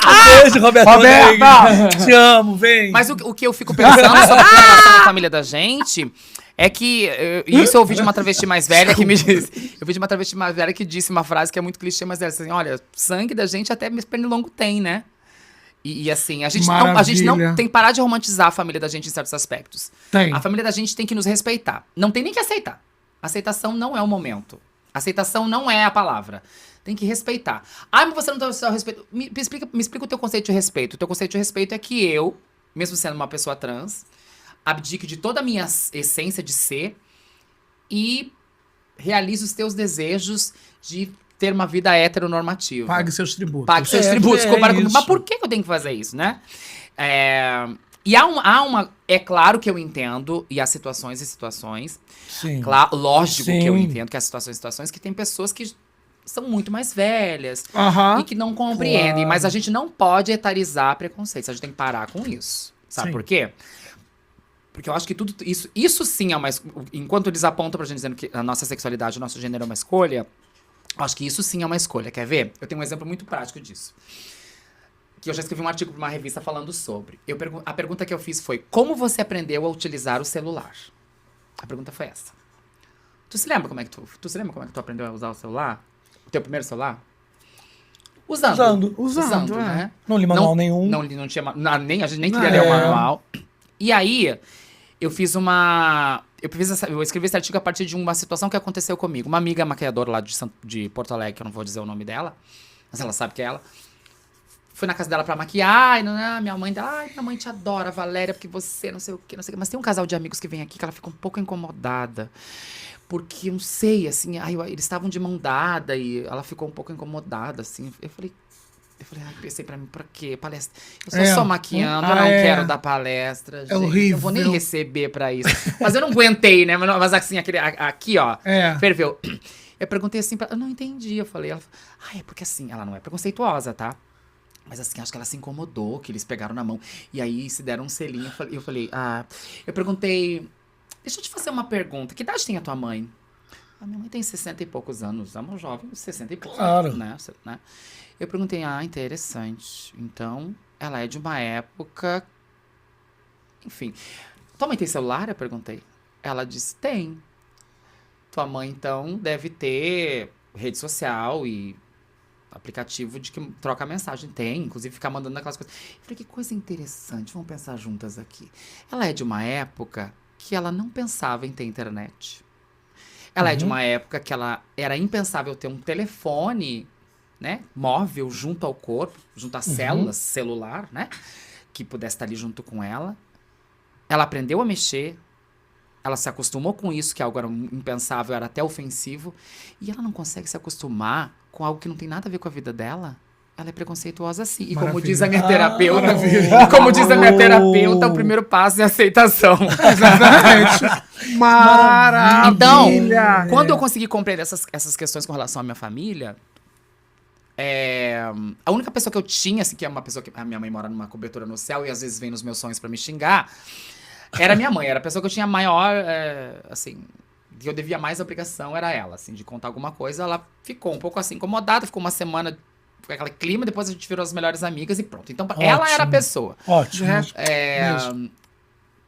Um beijo, Roberta Rodrigues. Te amo, vem. Mas o que eu fico pensando sobre a relação da família da gente é que... Isso eu ouvi de uma travesti mais velha que me disse... Eu ouvi de uma travesti mais velha que disse uma frase que é muito clichê, mas ela disse assim, olha, sangue da gente até pernilongo tem, né? E assim, a gente não Maravilha. tem que parar de romantizar a família da gente em certos aspectos. Tem. A família da gente tem que nos respeitar. Não tem nem que aceitar. Aceitação não é o momento. Aceitação não é a palavra. Tem que respeitar. Ah, mas você não tem o respeito. Me explica o teu conceito de respeito. O teu conceito de respeito é que eu, mesmo sendo uma pessoa trans, abdique de toda a minha essência de ser e realize os teus desejos de ter uma vida heteronormativa. Pague seus tributos. Pague seus tributos. é Compara comigo. isso. Mas por que eu tenho que fazer isso, né? E há uma. É claro que eu entendo, e há situações e situações. Sim. Lógico que eu Sim. entendo que há situações e situações que tem pessoas que são muito mais velhas Aham. e que não compreendem. Claro. Mas a gente não pode etarizar preconceitos. A gente tem que parar com isso. Sabe Sim. por quê? Porque eu acho que tudo isso sim é uma enquanto eles apontam pra gente dizendo que a nossa sexualidade, o nosso gênero é uma escolha, eu acho que isso sim é uma escolha. Quer ver? Eu tenho um exemplo muito prático disso. Que eu já escrevi um artigo pra uma revista falando sobre. A pergunta que eu fiz foi: como você aprendeu a utilizar o celular? A pergunta foi essa. Tu se lembra como é que tu aprendeu a usar o celular? O teu primeiro celular? Usando, é. né? Não li manual nenhum. Não tinha a gente nem queria ler o manual. E aí, eu escrevi esse artigo a partir de uma situação que aconteceu comigo. Uma amiga maquiadora lá de Porto Alegre, que eu não vou dizer o nome dela, mas ela sabe que é ela. Fui na casa dela pra maquiar, e minha mãe te adora, Valéria, porque você não sei o que. Mas tem um casal de amigos que vem aqui que ela fica um pouco incomodada. Porque, eu não sei, assim, eles estavam de mão dada e ela ficou um pouco incomodada, assim. Eu falei, pensei pra mim, pra quê? Palestra. Eu só maquiando, eu não quero dar palestra, gente. Horrível. Não vou nem receber pra isso. Mas eu não aguentei, né? Mas assim, aqui, ó, ferveu. Eu perguntei assim pra ela, eu não entendi. Eu falei, ela falou, é porque assim, ela não é preconceituosa, tá? Mas assim, acho que ela se incomodou, que eles pegaram na mão. E aí se deram um selinho. Eu falei, eu perguntei, deixa eu te fazer uma pergunta. Que idade tem a tua mãe? A minha mãe tem 60 e poucos anos. É uma jovem, 60 e poucos. Claro. Né? Eu perguntei, interessante. Então, ela é de uma época... Enfim. Tua mãe tem celular? Eu perguntei. Ela disse, tem. Tua mãe, então, deve ter rede social e aplicativo de que troca mensagem. Tem, inclusive ficar mandando aquelas coisas. Eu falei, que coisa interessante, vamos pensar juntas aqui. Ela é de uma época que ela não pensava em ter internet. Ela é de uma época que era impensável ter um telefone, né, móvel junto ao corpo, junto às células, celular, né, que pudesse estar ali junto com ela. Ela aprendeu a mexer, ela se acostumou com isso, que algo era impensável, era até ofensivo, e ela não consegue se acostumar com algo que não tem nada a ver com a vida dela. Ela é preconceituosa sim. E como diz a minha terapeuta, o primeiro passo é a aceitação. Exatamente. Maravilha. Então, quando eu consegui compreender essas questões com relação à minha família, a única pessoa que eu tinha, assim, que é uma pessoa que a minha mãe mora numa cobertura no céu e às vezes vem nos meus sonhos pra me xingar, era minha mãe. Era a pessoa que eu tinha maior, assim, que eu devia mais obrigação, era ela, assim, de contar alguma coisa. Ela ficou um pouco assim, incomodada, ficou uma semana com aquele clima, depois a gente virou as melhores amigas e pronto. Então, ela era a pessoa. Ótimo.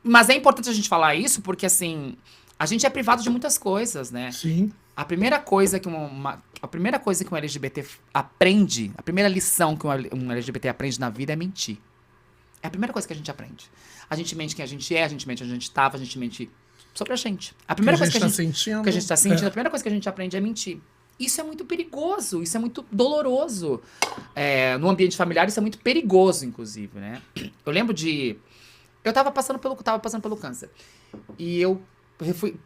Mas é importante a gente falar isso porque, assim, a gente é privado de muitas coisas, né? Sim. A primeira coisa que um LGBT aprende, a primeira lição que um LGBT aprende na vida é mentir. É a primeira coisa que a gente aprende. A gente mente quem a gente é, a gente mente onde a gente estava, a gente mente sobre a gente. A primeira coisa que a gente tá sentindo, a primeira coisa que a gente aprende é mentir. Isso é muito perigoso, isso é muito doloroso. No ambiente familiar, isso é muito perigoso, inclusive, né? Eu lembro eu tava passando pelo câncer. E eu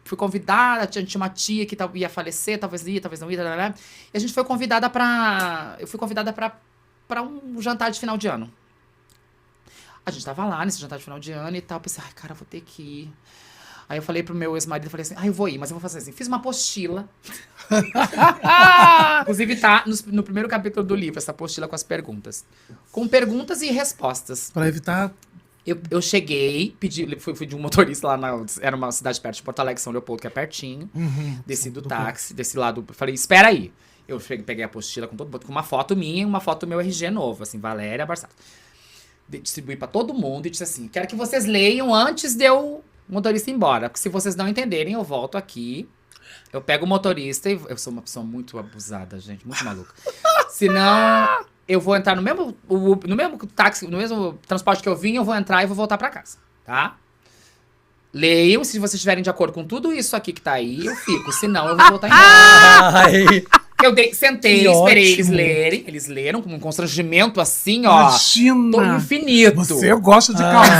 fui convidada, tinha uma tia que ia falecer, talvez não ia, e a gente foi convidada eu fui convidada pra um jantar de final de ano. A gente tava lá nesse jantar de final de ano e tal, pensei, cara, vou ter que ir. Aí eu falei pro meu ex-marido, falei assim, eu vou ir, mas eu vou fazer assim. Fiz uma apostila. Inclusive tá no primeiro capítulo do livro, essa apostila com as perguntas. Com perguntas e respostas. Pra evitar... Eu cheguei, fui de um motorista lá era uma cidade perto de Porto Alegre, São Leopoldo, que é pertinho. Desci do táxi, desse lado, falei, espera aí. Eu peguei a apostila com uma foto minha e uma foto do meu RG novo, assim, Valéria Barçato. Distribuí pra todo mundo e disse assim, quero que vocês leiam antes de o motorista ir embora, porque se vocês não entenderem, eu volto aqui, eu pego o motorista e... Eu sou uma pessoa muito abusada, gente, muito maluca. Senão... Eu vou entrar no mesmo táxi, no mesmo transporte que eu vim, eu vou entrar e vou voltar pra casa, tá? Leiam, se vocês estiverem de acordo com tudo isso aqui que tá aí, eu fico. Senão, eu vou voltar embora. Eu sentei, esperei eles lerem. Eles leram com um constrangimento assim, ó. Imagina! Tô infinito. Você gosta de causar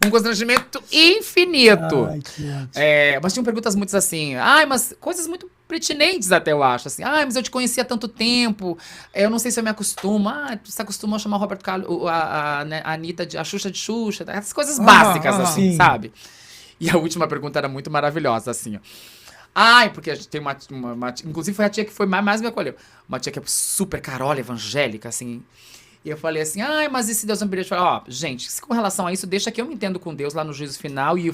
constrangimento. Um constrangimento infinito. Ai, que ótimo. Mas tinham perguntas muito assim, mas coisas muito pertinentes até, eu acho, assim, mas eu te conheci há tanto tempo, eu não sei se eu me acostumo, tu se acostumou a chamar o Roberto Carlos, a Anitta, a Xuxa de Xuxa, essas coisas básicas, assim, sim. sabe? E a última pergunta era muito maravilhosa, assim, ó. Porque a gente tem uma inclusive foi a tia que foi mais me acolheu, uma tia que é super carola, evangélica, assim. E eu falei assim, mas e se Deus não me deixa? Eu falei, gente, com relação a isso, deixa que eu me entendo com Deus lá no juízo final. E,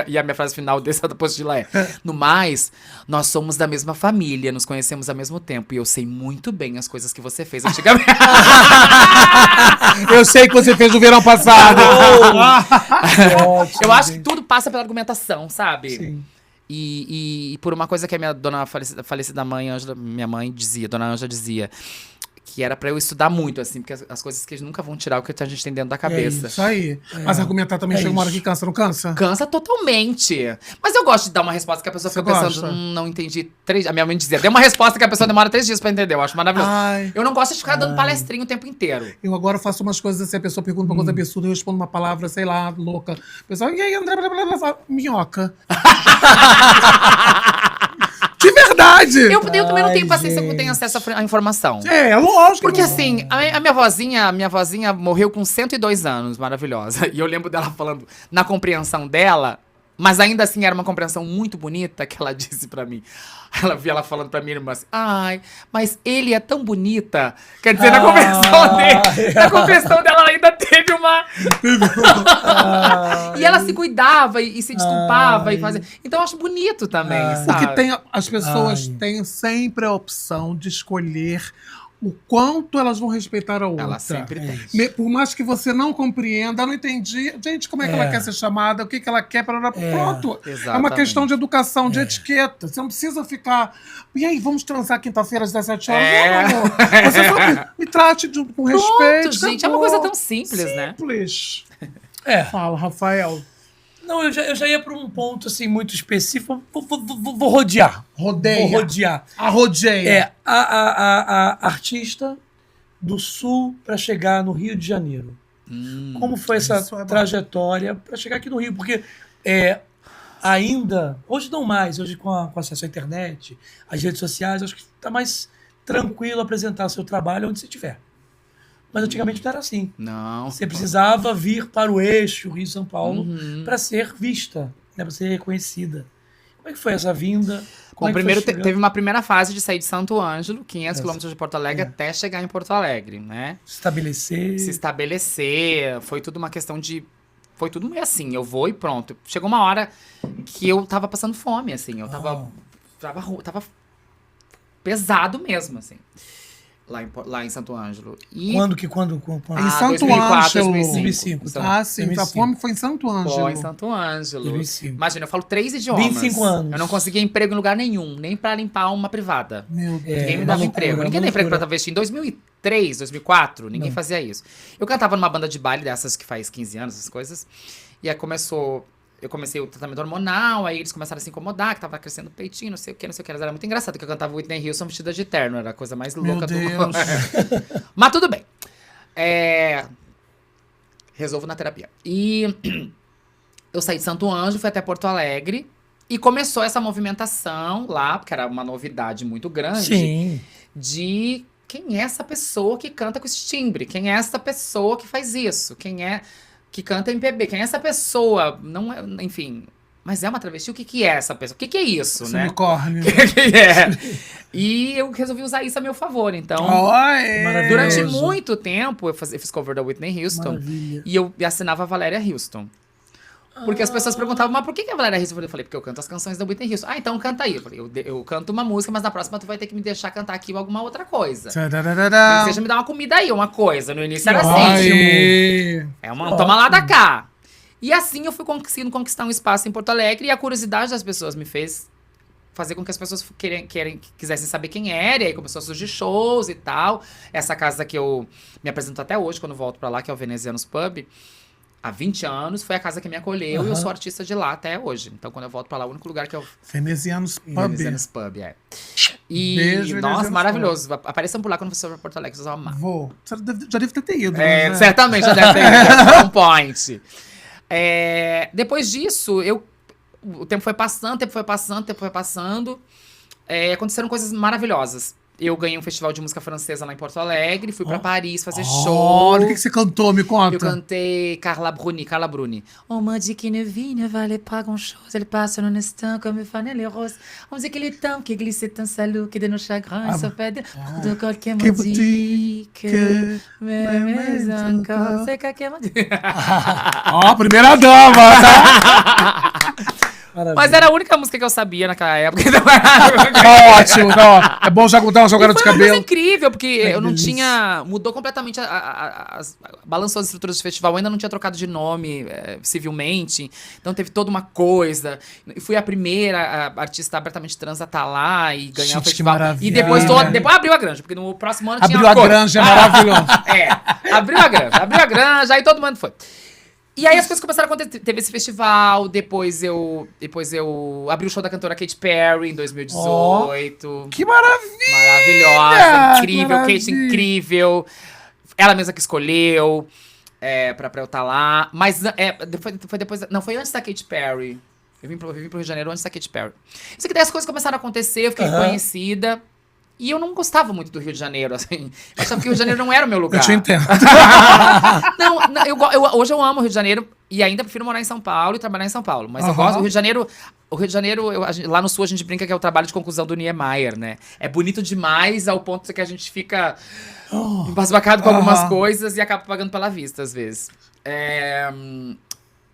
e a minha frase final dessa apostila é, no mais, nós somos da mesma família, nos conhecemos ao mesmo tempo. E eu sei muito bem as coisas que você fez antigamente. Eu sei que você fez no verão passado. Que ótimo, Eu acho que gente. tudo passa pela argumentação, sabe? Sim. E por uma coisa que a minha dona falecida mãe, Ângela, minha mãe dizia, dona Ângela dizia, que era pra eu estudar muito, assim, porque as coisas que nunca vão tirar o que a gente tem dentro da cabeça. Isso aí. Mas argumentar também chega uma hora isso. que cansa, não cansa? Cansa totalmente. Mas eu gosto de dar uma resposta que a pessoa Você fica pensando, gosta? não entendi. A minha mãe dizia, dê uma resposta que a pessoa demora 3 dias pra entender. Eu acho maravilhoso. Ai. Eu não gosto de ficar dando palestrinha o tempo inteiro. Eu agora faço umas coisas assim, a pessoa pergunta uma coisa absurda, eu respondo uma palavra, sei lá, louca. O pessoal, e aí, André, blá, blá, blá, blá, minhoca. De verdade! Eu também não tenho Ai, paciência quando gente. tenho acesso à informação. É lógico. Porque assim, a minha vozinha morreu com 102 anos, maravilhosa. E eu lembro dela falando na compreensão dela, mas ainda assim era uma compreensão muito bonita que ela disse pra mim. Ela via ela falando pra minha irmã assim, mas ele é tão bonita. Quer dizer, na compreensão dele, na compreensão dela ela ainda teve uma... E ela se cuidava e se desculpava e fazia... Então eu acho bonito também, sabe? Porque as pessoas Ai. têm sempre a opção de escolher o quanto elas vão respeitar a outra. Ela sempre tem. Por mais que você não compreenda, não entendi. Gente, como é que ela quer ser chamada? O que ela quer? Pronto. É uma Exatamente. questão de educação, de etiqueta. Você não precisa ficar... E aí, vamos transar quinta-feira às 17 horas? Não, amor. Você só me trate com respeito. Gente, é uma coisa tão simples, né? Simples. É. Fala, Rafael. Não, eu já ia para um ponto assim muito específico. Vou rodear. Rodeia. Vou rodear. A rodeia. É, a artista do Sul para chegar no Rio de Janeiro. Como foi essa isso é bom. trajetória para chegar aqui no Rio? Porque ainda, hoje não mais, hoje com acesso à internet, às redes sociais, acho que está mais tranquilo apresentar o seu trabalho onde você estiver. Mas antigamente não era assim. Não. Você precisava vir para o eixo Rio-São Paulo para ser vista, né, para ser reconhecida. Como é que foi essa vinda? Como é que foi chegando? Teve uma primeira fase de sair de Santo Ângelo, 500 quilômetros de Porto Alegre, até chegar em Porto Alegre, né? Estabelecer. Se estabelecer, foi tudo uma questão de... Foi tudo meio assim, eu vou e pronto. Chegou uma hora que eu tava passando fome, assim, eu tava pesado mesmo, assim, lá em Santo Ângelo. E Quando? Em Santo 2004, Ângelo. 2005. Sim. A 2005. fome foi em Santo Ângelo. Foi em Santo Ângelo. 2005. Imagina, eu falo 3 idiomas. 25 anos. Eu não conseguia emprego em lugar nenhum, nem pra limpar uma privada. Meu Deus. Ninguém me uma dava loucura, emprego. Ninguém uma dava emprego pra loucura. travesti. Em 2003, 2004, ninguém fazia isso. Eu cantava numa banda de baile dessas que faz 15 anos, essas coisas. E aí eu comecei o tratamento hormonal, aí eles começaram a se incomodar, que tava crescendo o peitinho, não sei o que. Era muito engraçado, porque eu cantava Whitney Houston vestida de terno, era a coisa mais louca do mundo. Mas tudo bem. Resolvo na terapia. E eu saí de Santo Ângelo, fui até Porto Alegre, e começou essa movimentação lá, porque era uma novidade muito grande, Sim. de quem é essa pessoa que canta com esse timbre, quem é essa pessoa que faz isso, quem é que canta MPB, quem é essa pessoa, não é, enfim, mas é uma travesti, o que é essa pessoa? O que é isso, Esse né? unicórnio. E eu resolvi usar isso a meu favor, então... Maravilhoso. Durante muito tempo, eu fiz cover da Whitney Houston. Maravilha. E eu assinava a Valéria Houston. Porque as pessoas perguntavam, mas por que a Valéria Houston? Eu falei, porque eu canto as canções da Whitney Houston. Então canta aí. Eu falei, eu canto uma música, mas na próxima tu vai ter que me deixar cantar aqui alguma outra coisa. Tadadadá. Seja me dar uma comida aí, uma coisa. No início era assim. Ai. É uma toma lá da cá. E assim eu fui conseguindo conquistar um espaço em Porto Alegre. E a curiosidade das pessoas me fez fazer com que as pessoas quisessem saber quem era. E aí começou a surgir shows e tal. Essa casa que eu me apresento até hoje, quando volto pra lá, que é o Venezianos Pub, há 20 anos, foi a casa que me acolheu e eu sou artista de lá até hoje. Então, quando eu volto pra lá, o único lugar que eu... Venezianos Pub. Venezianos Pub, E, Beijo, nossa, Venezianos maravilhoso. Apareçam por lá quando você for pra Porto Alegre, vocês vão amar. Vou. Já deve ter ido. né? Certamente já deve ter ido. Um point. Depois disso, o tempo foi passando. Aconteceram coisas maravilhosas. Eu ganhei um festival de música francesa lá em Porto Alegre, fui pra Paris fazer show. Olha, o que você cantou? Me conta. Eu cantei Carla Bruni. On m'a dit qu'il ne vit, ne valait pas grand-chose. Elle passe en un instant comme fanait les roses. On dit qu'il est temps, qu'il glisse un salaud, que de nos chagrins se perdent. De qualquer m'a dit que mais encore, c'est quelqu'un m'a dit. Ó, primeira dama, tá? Mas era a única música que eu sabia naquela época. Tá ótimo, tá. É bom já contar uma jogada de Foi uma cabelo. coisa incrível, porque eu não delícia. tinha... Mudou completamente, balançou as estruturas do festival. Eu ainda não tinha trocado de nome civilmente. Então teve toda uma coisa. E fui a primeira artista abertamente trans a estar lá e ganhar Gente, o festival. que maravilha. E depois abriu a Granja, porque no próximo ano tinha Abriu a cor. Granja, é maravilhoso. Abriu a Granja, aí todo mundo foi. E aí as coisas começaram a acontecer. Teve esse festival, depois eu abri o show da cantora Katy Perry em 2018. Que maravilha! Maravilhosa, incrível, maravilha. Katy incrível. Ela mesma que escolheu pra eu estar lá. Mas foi depois... Não, foi antes da Katy Perry. Eu vim pro Rio de Janeiro antes da Katy Perry. Isso que daí as coisas começaram a acontecer, eu fiquei reconhecida. E eu não gostava muito do Rio de Janeiro, assim. Eu achava que o Rio de Janeiro não era o meu lugar. Eu te entendo. Hoje eu amo o Rio de Janeiro e ainda prefiro morar em São Paulo e trabalhar em São Paulo. Mas eu gosto do Rio de Janeiro. O Rio de Janeiro, lá no Sul, a gente brinca que é o trabalho de conclusão do Niemeyer, né? É bonito demais ao ponto que a gente fica embasbacado com algumas coisas e acaba pagando pela vista, às vezes.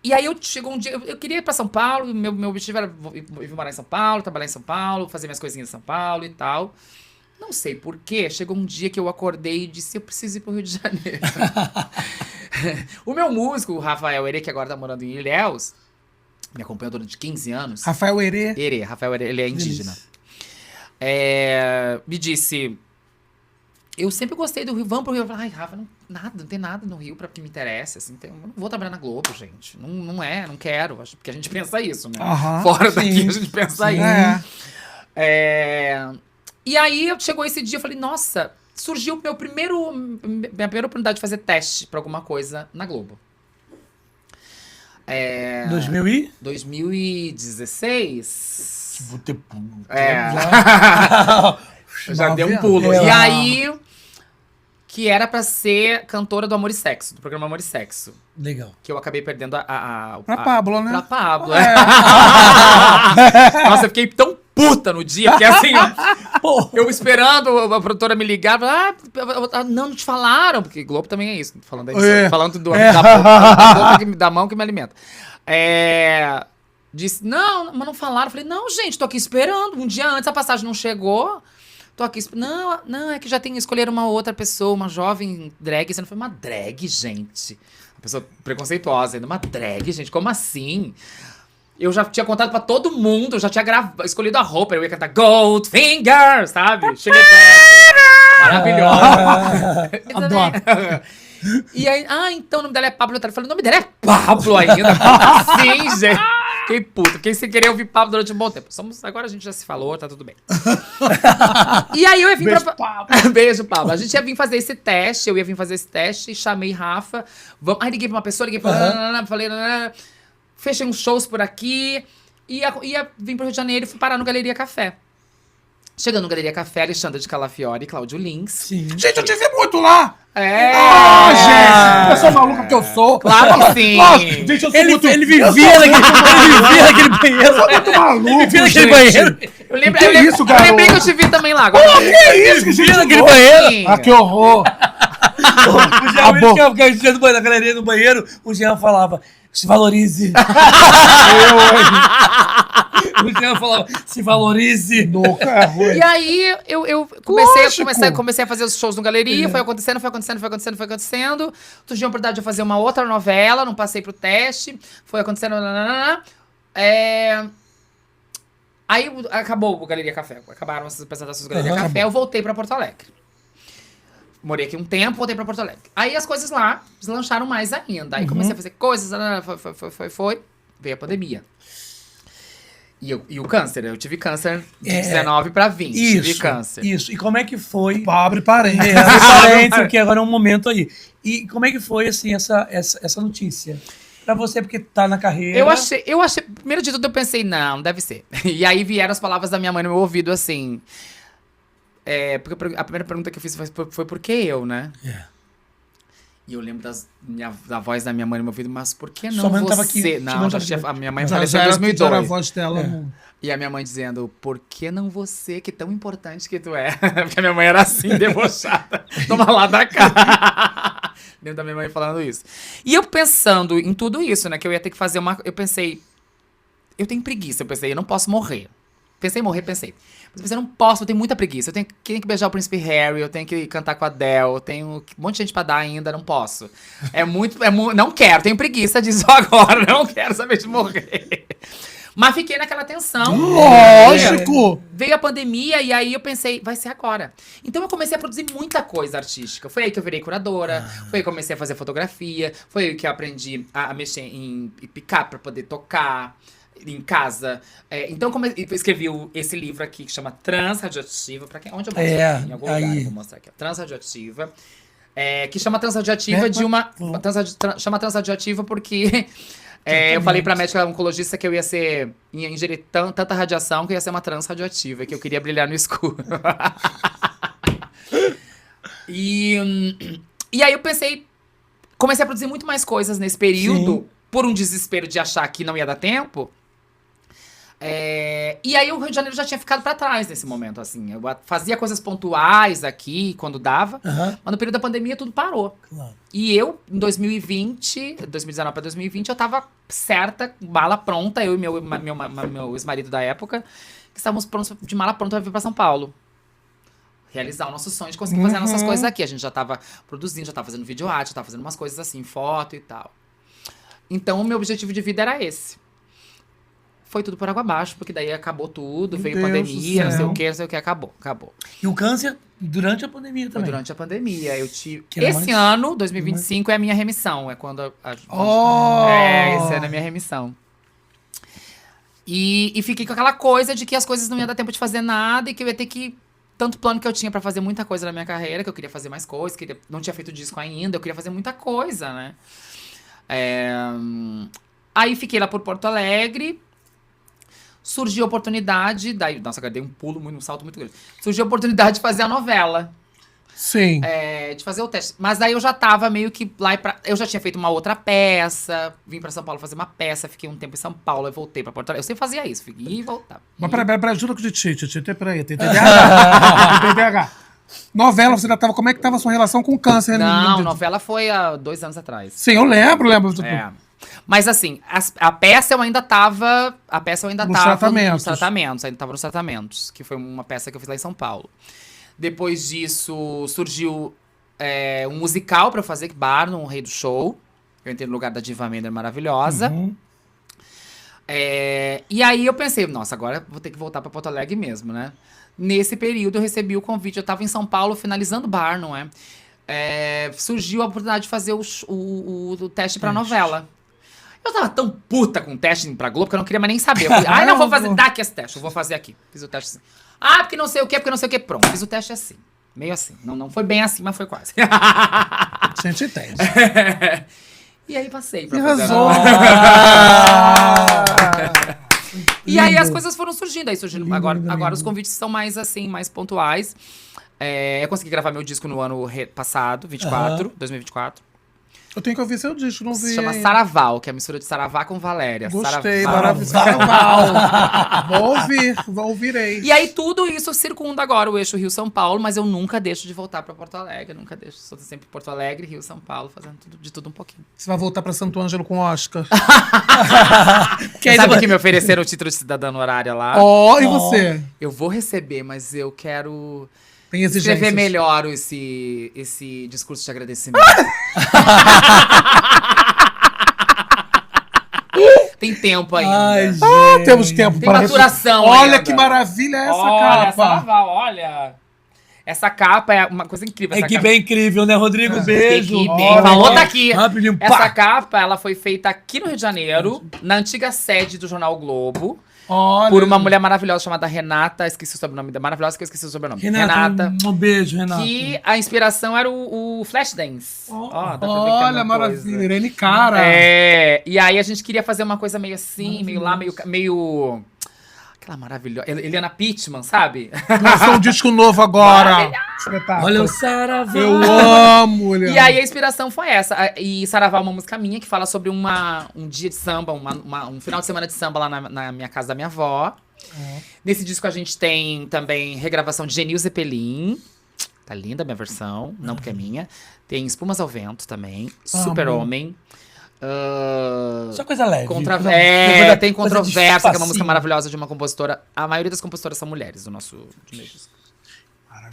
E aí chegou um dia, eu queria ir pra São Paulo, meu objetivo era vir morar em São Paulo, trabalhar em São Paulo, fazer minhas coisinhas em São Paulo e tal. Não sei porquê, chegou um dia que eu acordei e disse, eu preciso ir pro Rio de Janeiro. O meu músico, o Rafael Herê, que agora tá morando em Ilhéus, me acompanhou durante 15 anos. Rafael Herê. Rafael Herê, ele é indígena. Me disse, eu sempre gostei do Rio, vamos pro Rio. Eu falei, ai, Rafa, não tem nada no Rio pra que me interesse, assim, eu não vou trabalhar na Globo, gente. Não quero, acho, porque a gente pensa isso, né? Fora daqui a gente pensa isso. E aí, chegou esse dia, eu falei, nossa, surgiu minha primeira oportunidade de fazer teste pra alguma coisa na Globo. 2016? Vou ter Já deu um pulo. E aí, que era pra ser cantora do Amor e Sexo, do programa Amor e Sexo. Legal. Que eu acabei perdendo Pra Pablo, né? Pra Pablo. Nossa, eu fiquei tão puta no dia, porque assim, eu esperando a produtora me ligar, não te falaram, porque Globo também é isso, falando da mão que me alimenta. Disse, não, mas não falaram. Eu falei, não, gente, tô aqui esperando. Um dia antes a passagem não chegou. Tô aqui esperando. Não, é que já tem escolher uma outra pessoa, uma jovem drag. Você não foi uma drag, gente. Uma pessoa preconceituosa ainda. Uma drag, gente, como assim? Eu já tinha contado pra todo mundo, eu já tinha escolhido a roupa, eu ia cantar Goldfinger, sabe? Cheguei perto. Maravilhosa. Adoro. E aí, então o nome dela é Pablo. Eu falei, o nome dela é Pablo ainda? Como assim, gente? Fiquei puta, fiquei sem querer ouvir Pablo durante um bom tempo. Agora a gente já se falou, tá tudo bem. E aí eu ia vir Beijo, Pablo. Beijo, Pablo. A gente ia vir fazer esse teste, eu ia vir fazer esse teste, chamei Rafa. Aí liguei pra uma pessoa, falei... Fechei uns shows por aqui, ia vir pro Rio de Janeiro e fui parar no Galeria Café. Chegando no Galeria Café, Alexandra de Calafiore e Cláudio Lins. Sim. Gente, eu te vi muito lá! Gente! Eu sou maluca que eu sou! Claro que sim! Nossa, gente, eu sou muito... Ele vivia naquele banheiro. Eu sou muito maluco, Ele vivia naquele gente. banheiro. Eu lembrei que eu te vi também lá. Agora. Que isso, que Vivia gente naquele boa. banheiro. Ah, que horror! O Jean, que a gente ia no banheiro, o Jean falava, se valorize. O Jean falava, se valorize. Nunca é ruim. E aí, eu comecei a fazer os shows no Galeria, foi acontecendo. Surgiu a oportunidade de eu fazer uma outra novela, não passei pro teste, foi acontecendo... Aí acabou o Galeria Café, acabaram as apresentações do Galeria Café, eu voltei pra Porto Alegre. Morei aqui um tempo, voltei pra Porto Alegre. Aí as coisas lá deslancharam mais ainda. Aí comecei a fazer coisas, veio a pandemia. E o câncer, eu tive câncer de 19 pra 20, tive câncer. Isso, e como é que foi... Abre parênteses. Parênteses, porque agora é um momento aí. E como é que foi, assim, essa notícia? pra você, porque tá na carreira. Eu achei, primeiro de tudo eu pensei, não, deve ser. E aí vieram as palavras da minha mãe no meu ouvido, assim. Porque a primeira pergunta que eu fiz foi por que eu, né? E eu lembro da voz da minha mãe no meu ouvido, mas por que não Sua mãe não você? tava aqui. Não, a minha mãe Já faleceu em era 2002. a voz dela. E a minha mãe dizendo, por que não você, que tão importante que tu é? Porque a minha mãe era assim, debochada. Toma lá da cá. Lembro da minha mãe falando isso. E eu pensando em tudo isso, né? Que eu ia ter que fazer uma... Eu pensei, eu tenho preguiça. Eu pensei, eu não posso morrer. Pensei em morrer, pensei. Mas eu pensei, eu não posso, eu tenho muita preguiça. Eu tenho que beijar o príncipe Harry, eu tenho que cantar com a Adele, eu tenho um monte de gente pra dar ainda, não posso. Não quero, tenho preguiça disso agora, não quero saber de morrer. Mas fiquei naquela tensão. Lógico! Veio a pandemia e aí eu pensei, vai ser agora. Então eu comecei a produzir muita coisa artística. Foi aí que eu virei curadora, foi aí que eu comecei a fazer fotografia, foi aí que eu aprendi a mexer em picar pra poder tocar em casa. Então eu escrevi esse livro aqui que chama Transradioativa. Pra quem? Onde eu mostro? Aqui, em algum lugar eu vou mostrar aqui. Transradioativa. Que chama Transradioativa chama Transradioativa porque... eu falei pra médica oncologista que eu ia ingerir tanta radiação que eu ia ser uma trans radioativa, que eu queria brilhar no escuro. E aí eu comecei a produzir muito mais coisas nesse período, por um desespero de achar que não ia dar tempo. E aí o Rio de Janeiro já tinha ficado pra trás nesse momento, assim. Eu fazia coisas pontuais aqui, quando dava. Mas no período da pandemia tudo parou. Claro. E eu, em 2019 pra 2020, eu tava certa, mala pronta. Eu e meu ex-marido da época, que estávamos prontos, de mala pronta pra vir pra São Paulo. Realizar o nosso sonho de conseguir fazer nossas coisas aqui. A gente já tava produzindo, já tava fazendo vídeo arte, já tava fazendo umas coisas assim, foto e tal. Então o meu objetivo de vida era esse. Foi tudo por água abaixo, porque daí acabou tudo, veio pandemia, não sei o que, acabou. E o câncer durante a pandemia Foi também. durante a pandemia. Eu tive. Que era Esse mais- ano, 2025, é a minha remissão. É quando esse ano é a minha remissão. E fiquei com aquela coisa de que as coisas não ia dar tempo de fazer nada e que eu ia ter que. Tanto plano que eu tinha pra fazer muita coisa na minha carreira, que eu queria fazer mais coisas, não tinha feito disco ainda, eu queria fazer muita coisa, né? Aí fiquei lá por Porto Alegre. Surgiu a oportunidade, nossa, eu dei um salto muito grande. Surgiu a oportunidade de fazer a novela. Sim. De fazer o teste. Mas daí eu já tava meio que lá eu já tinha feito uma outra peça, vim pra São Paulo fazer uma peça, fiquei um tempo em São Paulo, aí voltei pra Porto Alegre. Eu sempre fazia isso, ia e voltava. Mas peraí, juro que de Titi, peraí, tem TDAH. Tem TDAH. Novela, você ainda tava. Como é que tava a sua relação com o câncer? Não, novela foi há 2 anos atrás. Sim, eu lembro. Mas assim, a peça eu ainda tava. Nos tratamentos. Nos tratamentos, ainda tava nos tratamentos. Que foi uma peça que eu fiz lá em São Paulo. Depois disso, surgiu um musical pra eu fazer, Barnum, o Rei do Show. Eu entrei no lugar da Diva Mender maravilhosa. E aí eu pensei, nossa, agora vou ter que voltar pra Porto Alegre mesmo, né? Nesse período eu recebi o convite, eu tava em São Paulo finalizando Barnum, surgiu a oportunidade de fazer o teste pra novela. Eu tava tão puta com o teste pra Globo que eu não queria mais nem saber. Eu falei, não vou fazer, dá aqui esse teste, eu vou fazer aqui. Fiz o teste assim. Porque não sei o que, pronto. Fiz o teste assim, meio assim. Não foi bem assim, mas foi quase. A gente entende. E aí passei pra Que fazer a razão. E aí as coisas foram surgindo. Aí surgindo agora os convites são mais assim, mais pontuais. Eu consegui gravar meu disco no ano passado, 2024. Eu tenho que ouvir seu disco, não vi. Se chama Saraval, que é a mistura de Saravá com Valéria. Gostei, Saraval. maravilhoso. Saraval. Ouvirei. E aí tudo isso circunda agora o eixo Rio-São Paulo, mas eu nunca deixo de voltar pra Porto Alegre, nunca deixo. Sou sempre Porto Alegre, Rio-São Paulo, fazendo de tudo um pouquinho. Você vai voltar pra Santo Ângelo com Oscar. Sabe que me ofereceram o título de cidadã honorária lá? E você? Eu vou receber, mas eu quero Tem exigências. escrever melhor esse discurso de agradecimento. Tem tempo ainda. Ai, gente. Temos tempo Tem para maturação Olha ainda. que maravilha essa Olha, capa. Saraval, olha. Essa capa é uma coisa incrível. A Essa equipe capa... é incrível, né, Rodrigo? Beijo. Equipe. Olha, Falou, tá aqui. Rapidinho, Essa pá. capa, ela foi feita aqui no Rio de Janeiro, na antiga sede do Jornal Globo. Olha. por uma mulher maravilhosa chamada Renata. Esqueci o sobrenome da maravilhosa, que eu esqueci o sobrenome. Renata, um beijo, Renata. Que a inspiração era o Flashdance. Ó, dá pra ver que é Olha, uma maravilha. coisa. Irene Cara. E aí a gente queria fazer uma coisa meio assim, meio... Aquela maravilhosa. Eliana Pittman, sabe? Lançou um disco novo agora. Espetáculo. Olha o Saravá. Eu amo, Leandro. E aí a inspiração foi essa. E Saravá é uma música minha que fala sobre um dia de samba, um final de semana de samba lá na minha casa da minha avó. Nesse disco a gente tem também regravação de Genil Zeppelin. Tá linda a minha versão, não porque é minha. Tem Espumas ao Vento também. Super Homem. Só coisa leve. Tem Controvérsia, que é uma música maravilhosa de uma compositora. A maioria das compositoras são mulheres do nosso disco.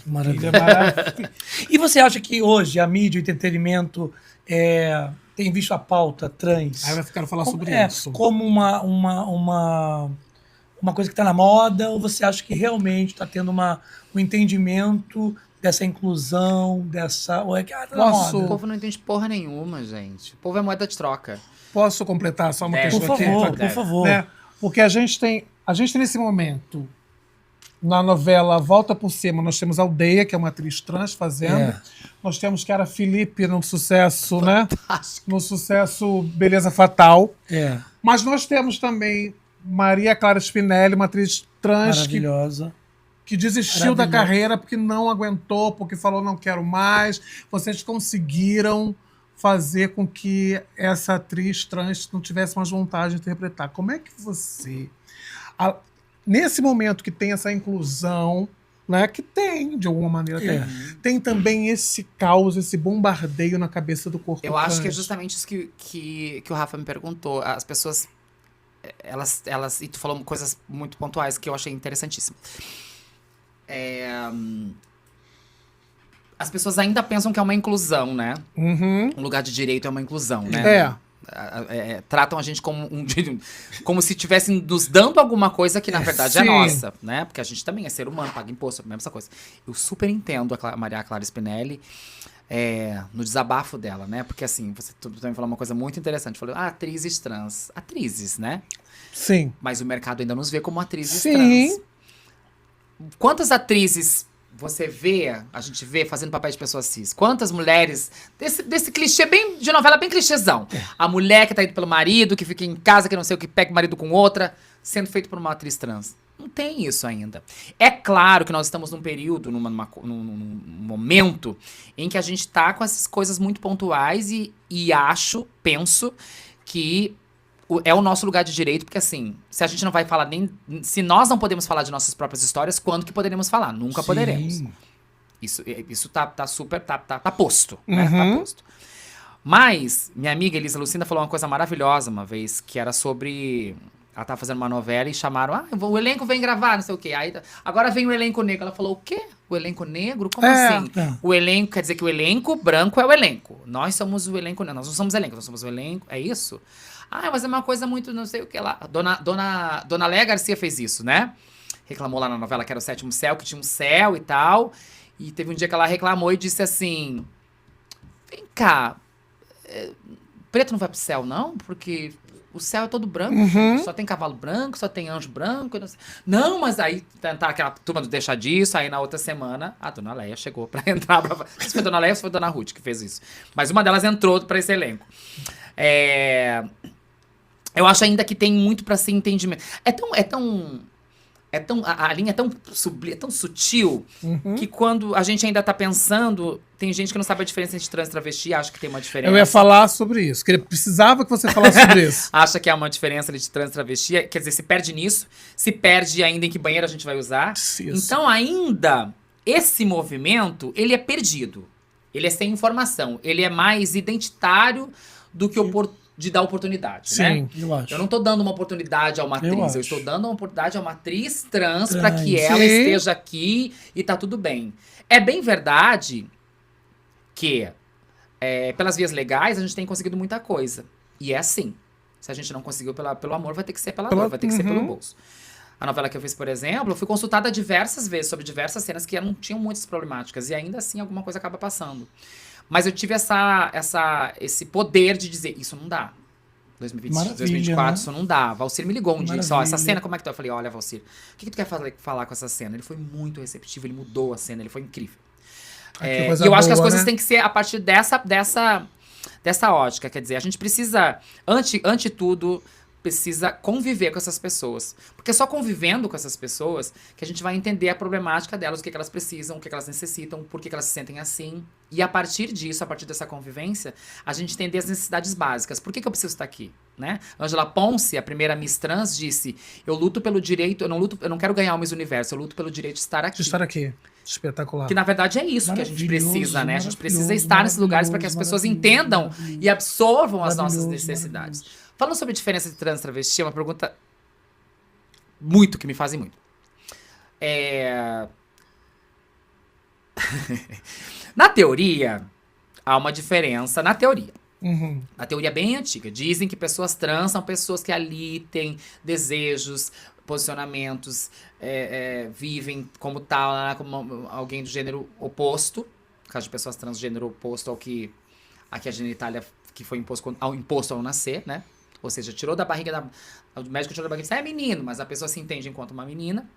Maravilha. E você acha que hoje a mídia e o entretenimento tem visto a pauta trans Aí vai ficar falar sobre isso. como uma coisa que está na moda, ou você acha que realmente está tendo um entendimento dessa inclusão, dessa... Ou é que, tá na Posso- O moda? povo não entende porra nenhuma, gente. O povo é moeda de troca. Posso completar só uma Deve. questão Por aqui? favor, por favor. Né? Porque a gente tem nesse momento, na novela Volta por Cima, nós temos Aldeia, que é uma atriz trans fazendo. É. Nós temos Chiara Felipe no sucesso, né? No sucesso Beleza Fatal. É, Mas nós temos também Maria Clara Spinelli, uma atriz trans maravilhosa. que desistiu da Maravilhosa. carreira porque não aguentou, porque falou não quero mais. Vocês conseguiram fazer com que essa atriz trans não tivesse mais vontade de interpretar. Como é que você, nesse momento que tem essa inclusão, né, que tem, de alguma maneira, tem também esse caos, esse bombardeio na cabeça do corpo Eu acho que é trans? justamente isso que o Rafa me perguntou. As pessoas, elas... E tu falou coisas muito pontuais que eu achei interessantíssimo. As pessoas ainda pensam que é uma inclusão, né? Uhum. Um lugar de direito é uma inclusão, né? Tratam a gente como como se estivessem nos dando alguma coisa que na verdade é Sim. nossa, né? Porque a gente também é ser humano, paga imposto, a mesma coisa. Eu super entendo a Maria Clara Spinelli no desabafo dela, né? Porque assim, você também falou uma coisa muito interessante. Falou, atrizes trans. Atrizes, né? Sim. Mas o mercado ainda nos vê como atrizes Sim. trans. Quantas atrizes a gente vê fazendo papel de pessoa cis? Quantas mulheres desse clichê de novela bem clichêzão? A mulher que tá indo pelo marido, que fica em casa, que não sei o que, pega o marido com outra, sendo feito por uma atriz trans. Não tem isso ainda. É claro que nós estamos num período, num momento em que a gente tá com essas coisas muito pontuais e penso que é o nosso lugar de direito, porque assim, se a gente não vai falar se nós não podemos falar de nossas próprias histórias, quando que poderemos falar? Nunca poderemos. Isso tá super, tá posto, né? Tá posto. Mas, minha amiga Elisa Lucinda falou uma coisa maravilhosa uma vez, que era sobre... Ela tava fazendo uma novela e chamaram, o elenco vem gravar, não sei o quê. Aí, agora vem o elenco negro. Ela falou, o quê? O elenco negro? Como assim? O elenco, quer dizer que o elenco branco é o elenco. Nós somos o elenco, nós não somos elenco, nós somos o elenco, é isso? Mas é uma coisa muito, não sei o que lá. Dona Léa Garcia fez isso, né? Reclamou lá na novela que era o Sétimo Céu, que tinha um céu e tal. E teve um dia que ela reclamou e disse assim, vem cá, preto não vai pro céu, não? Porque o céu é todo branco, só tem cavalo branco, só tem anjo branco. Não, mas aí tá aquela turma do deixa disso, aí na outra semana a Dona Léa chegou pra entrar. Não sei se foi Dona Léa ou se foi Dona Ruth que fez isso. Mas uma delas entrou pra esse elenco. Eu acho ainda que tem muito pra ser entendimento. A linha é tão sublime, é tão sutil, que quando a gente ainda tá pensando, tem gente que não sabe a diferença entre trans e travesti, acha que tem uma diferença. Eu ia falar sobre isso. Precisava que você falasse sobre isso. Acha que há uma diferença ali de trans e travesti, quer dizer, se perde nisso, se perde ainda em que banheiro a gente vai usar. Isso. Então ainda, esse movimento, ele é perdido. Ele é sem informação. Ele é mais identitário do que de dar oportunidade, né? Eu acho. Eu não tô dando uma oportunidade a uma atriz, eu estou dando uma oportunidade a uma atriz trans para Trans. que ela Sim. esteja aqui e tá tudo bem. É bem verdade que pelas vias legais a gente tem conseguido muita coisa. E é assim. Se a gente não conseguiu pelo amor, vai ter que ser pela dor, vai ter que ser pelo bolso. A novela que eu fiz, por exemplo, eu fui consultada diversas vezes sobre diversas cenas que não tinham muitas problemáticas. E ainda assim alguma coisa acaba passando. Mas eu tive esse poder de dizer, isso não dá. 2020, Maravilha, 2024, né? isso não dá. Valcir me ligou um dia e disse, ó, essa Maravilha. cena, como é que tu é? Eu falei, olha, Valcir, o que tu quer falar com essa cena? Ele foi muito receptivo, ele mudou a cena, ele foi incrível. Que coisa E eu acho que as boa, coisas né? têm que ser a partir dessa ótica. Quer dizer, a gente precisa, ante tudo, precisa conviver com essas pessoas. Porque é só convivendo com essas pessoas que a gente vai entender a problemática delas, o que elas precisam, o que elas necessitam, por que elas se sentem assim. E a partir disso, a partir dessa convivência, a gente entender as necessidades básicas. Por que eu preciso estar aqui? Né? Angela Ponce, a primeira Miss Trans, disse: eu luto pelo direito, eu não quero ganhar o Miss Universo, eu luto pelo direito de estar aqui. De estar aqui. Espetacular. Que na verdade é isso que a gente Maravilhoso, precisa, né? A gente precisa maravilhoso, estar nesses lugares para que as maravilhoso, pessoas entendam maravilhoso. e absorvam as nossas Maravilhoso, necessidades. maravilhoso. Falando sobre a diferença de trans e travesti, é uma pergunta muito que me fazem muito. Na teoria, há uma diferença na teoria. Uhum. A teoria é bem antiga. Dizem que pessoas trans são pessoas que ali têm desejos, posicionamentos, vivem como tal, né, como alguém do gênero oposto. No caso de pessoas trans, gênero oposto ao que a genitália que foi imposto ao nascer, né? Ou seja, tirou da barriga o médico tirou da barriga e disse, é menino, mas a pessoa se entende enquanto uma menina.